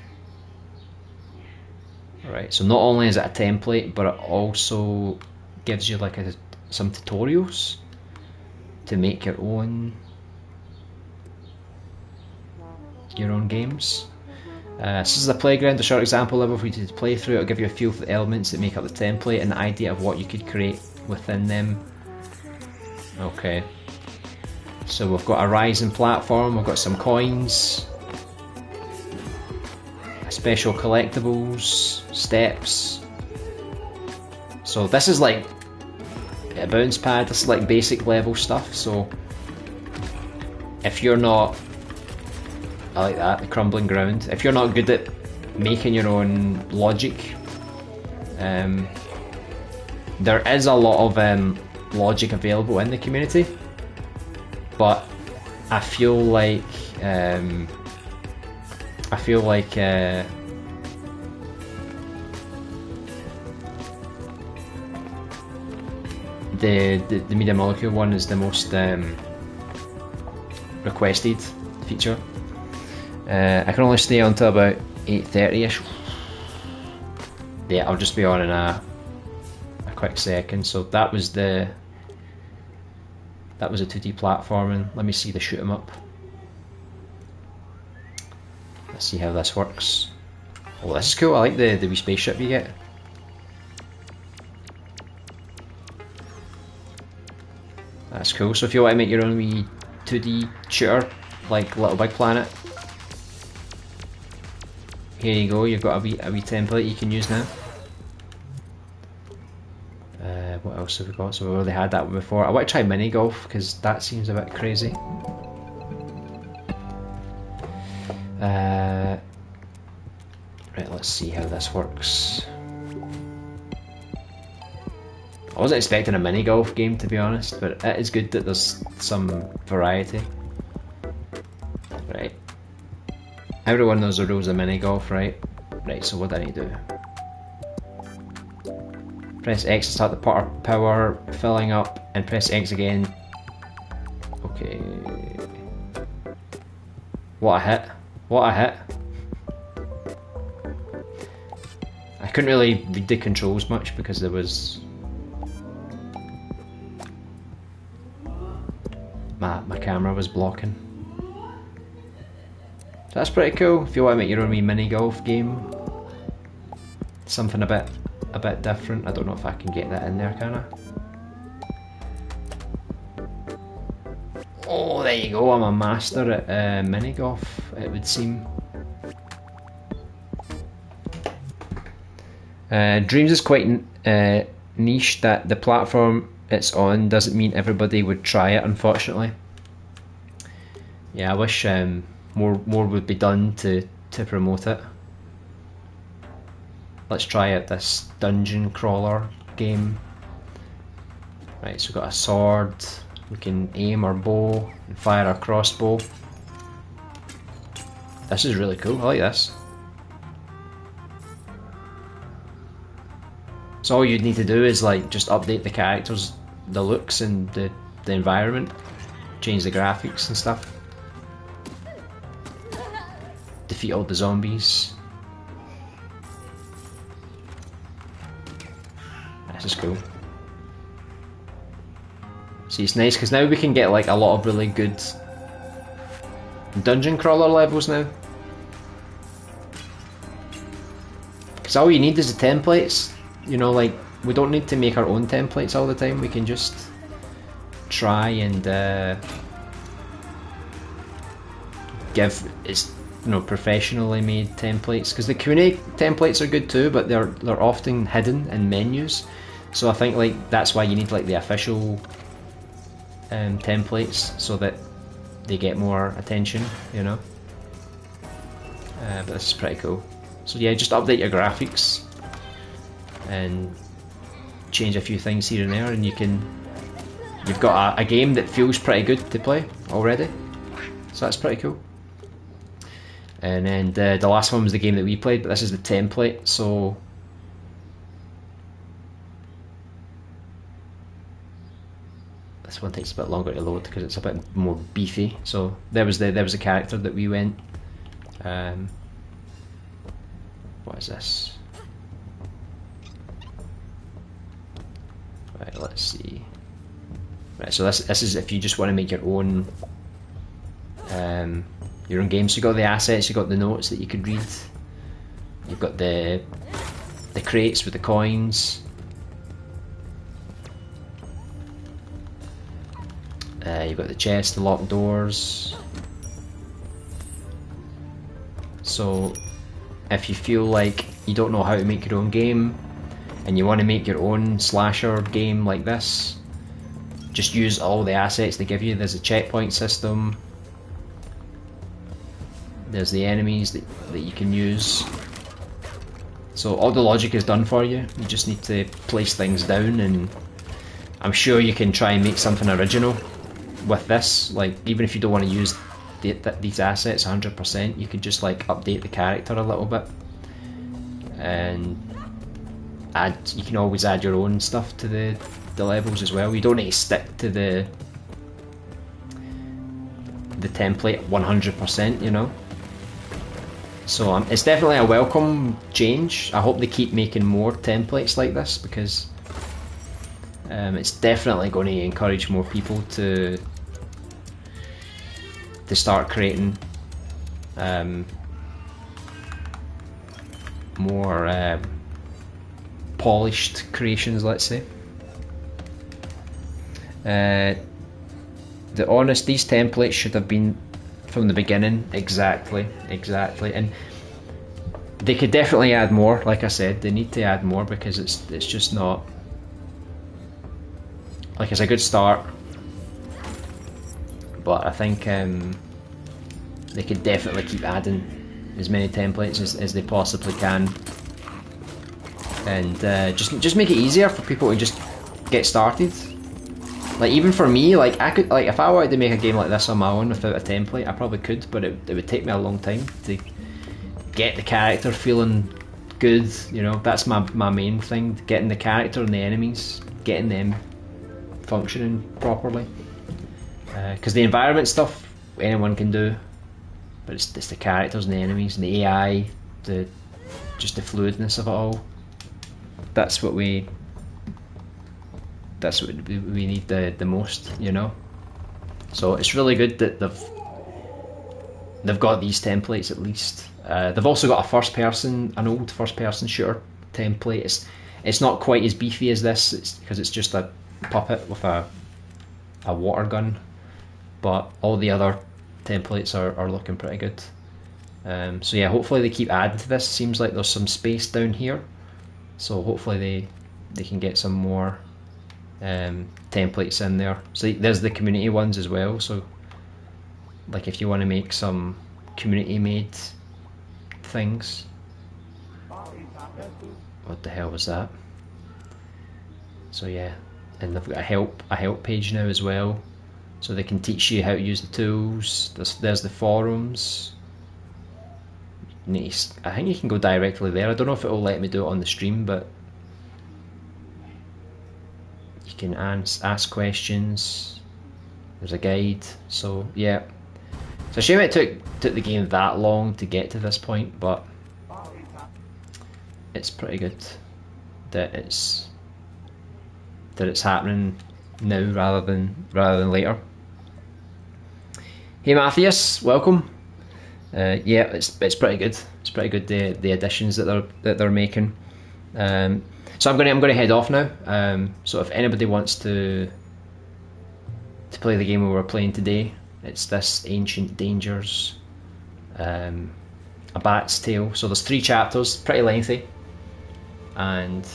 Speaker 1: Right, so not only is it a template, but it also gives you like some tutorials to make your own games. This is a playground, a short example level for you to play through. It'll give you a feel for the elements that make up the template and an idea of what you could create within them. Okay, so we've got a rising platform, we've got some coins, special collectibles, steps. So this is like a bounce pad. This is like basic level stuff. So if you're not, I like that, the crumbling ground. If you're not good at making your own logic, there is a lot of logic available in the community, but I feel like the media molecule one is the most requested feature. I can only stay until about 8:30ish. Yeah, I'll just be on in a quick second. So that was a 2D platforming. Let me see the shoot 'em up. Let's see how this works. Oh, this is cool. I like the wee spaceship you get. That's cool. So if you want to make your own wee 2D shooter, like Little Big Planet, here you go. You've got a wee template you can use now. What else have we got? So we already had that one before. I want to try mini golf because that seems a bit crazy. Right, let's see how this works. I wasn't expecting a mini golf game, to be honest, but it is good that there's some variety. Right. Everyone knows the rules of mini golf, right? Right, so what do I need to do? Press X to start the putter power filling up, and press X again. Okay. What a hit. What a hit. I couldn't really read the controls much because there was... My camera was blocking. So that's pretty cool. If you want to make your own wee mini golf game. Something a bit different. I don't know if I can get that in there, can I? Oh, there you go. I'm a master at mini golf, it would seem. Dreams is quite niche. That the platform it's on doesn't mean everybody would try it, unfortunately. Yeah, I wish more would be done to promote it. Let's try out this dungeon crawler game. Right, so we've got a sword, we can aim our bow and fire our crossbow. This is really cool, I like this. So all you'd need to do is like just update the characters, the looks and the environment, change the graphics and stuff. Defeat all the zombies. This is cool. See, it's nice because now we can get like a lot of really good dungeon crawler levels now. Because all you need is the templates. You know, like we don't need to make our own templates all the time. We can just try and give professionally made templates. Because the Q&A templates are good too, but they're often hidden in menus. So I think like that's why you need like the official templates so that they get more attention, you know. But this is pretty cool. So yeah, just update your graphics and change a few things here and there, and you've got a game that feels pretty good to play already. So that's pretty cool. And then the last one was the game that we played, but this is the template. So this one takes a bit longer to load because it's a bit more beefy. So there was the character that we went. What is this? Right, let's see. Right, so this is if you just want to make your own game. So you got the assets, you got the notes that you could read. You've got the crates with the coins. You've got the chest, the locked doors. So if you feel like you don't know how to make your own game and you want to make your own slasher game like this, just use all the assets they give you. There's a checkpoint system. There's the enemies that you can use. So all the logic is done for you. You just need to place things down, and I'm sure you can try and make something original with this. Like, even if you don't want to use these assets 100%, you could just like update the character a little bit, and you can always add your own stuff to the levels as well. You don't need to stick to the the template 100%, you know. So it's definitely a welcome change. I hope they keep making more templates like this, because it's definitely going to encourage more people to start creating more polished creations, let's say. The honest, these templates should have been from the beginning. Exactly, and they could definitely add more. Like I said, they need to add more, because it's just not, like, it's a good start, but I think they could definitely keep adding as many templates as they possibly can, and just make it easier for people to just get started. Like, even for me, like, I could, like, if I wanted to make a game like this on my own without a template, I probably could, but it would take me a long time to get the character feeling good, you know. That's my main thing, getting the character and the enemies, getting them functioning properly. Because the environment stuff anyone can do, but it's the characters and the enemies and the AI, just the fluidness of it all. That's what we need the most, you know. So it's really good that they've got these templates at least. They've also got an old first person shooter template. It's not quite as beefy as this, because it's just a puppet with a water gun, but all the other templates are looking pretty good. So yeah, hopefully they keep adding to this. Seems like there's some space down here, so hopefully they can get some more templates in there. So there's the community ones as well, so like if you want to make some community made things. What the hell was that? So yeah, and they've got a help page now as well, so they can teach you how to use the tools. There's the forums. Nice. I think you can go directly there. I don't know if it will let me do it on the stream, but you can ask questions. There's a guide. So yeah, it's a shame it took the game that long to get to this point, but it's pretty good that it's happening now rather than later. Hey Matthias, welcome. Yeah, it's pretty good. It's pretty good, the additions that they're making. So I'm gonna head off now. So if anybody wants to play the game we were playing today, it's this Ancient Dangers, A Bat's Tale. So there's 3 chapters, pretty lengthy, and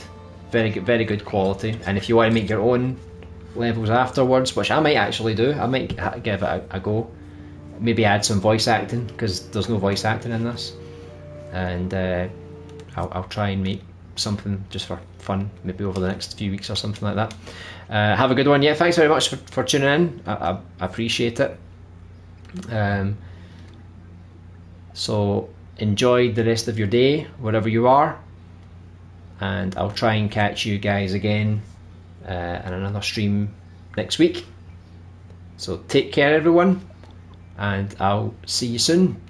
Speaker 1: very good quality. And if you want to make your own levels afterwards, which I might actually do, I might give it a go. Maybe add some voice acting, because there's no voice acting in this, and I'll try and make something just for fun, maybe over the next few weeks or something like that. Have a good one. Yeah, thanks very much for tuning in. I appreciate it. So enjoy the rest of your day wherever you are, and I'll try and catch you guys again in another stream next week. So take care everyone, and I'll see you soon.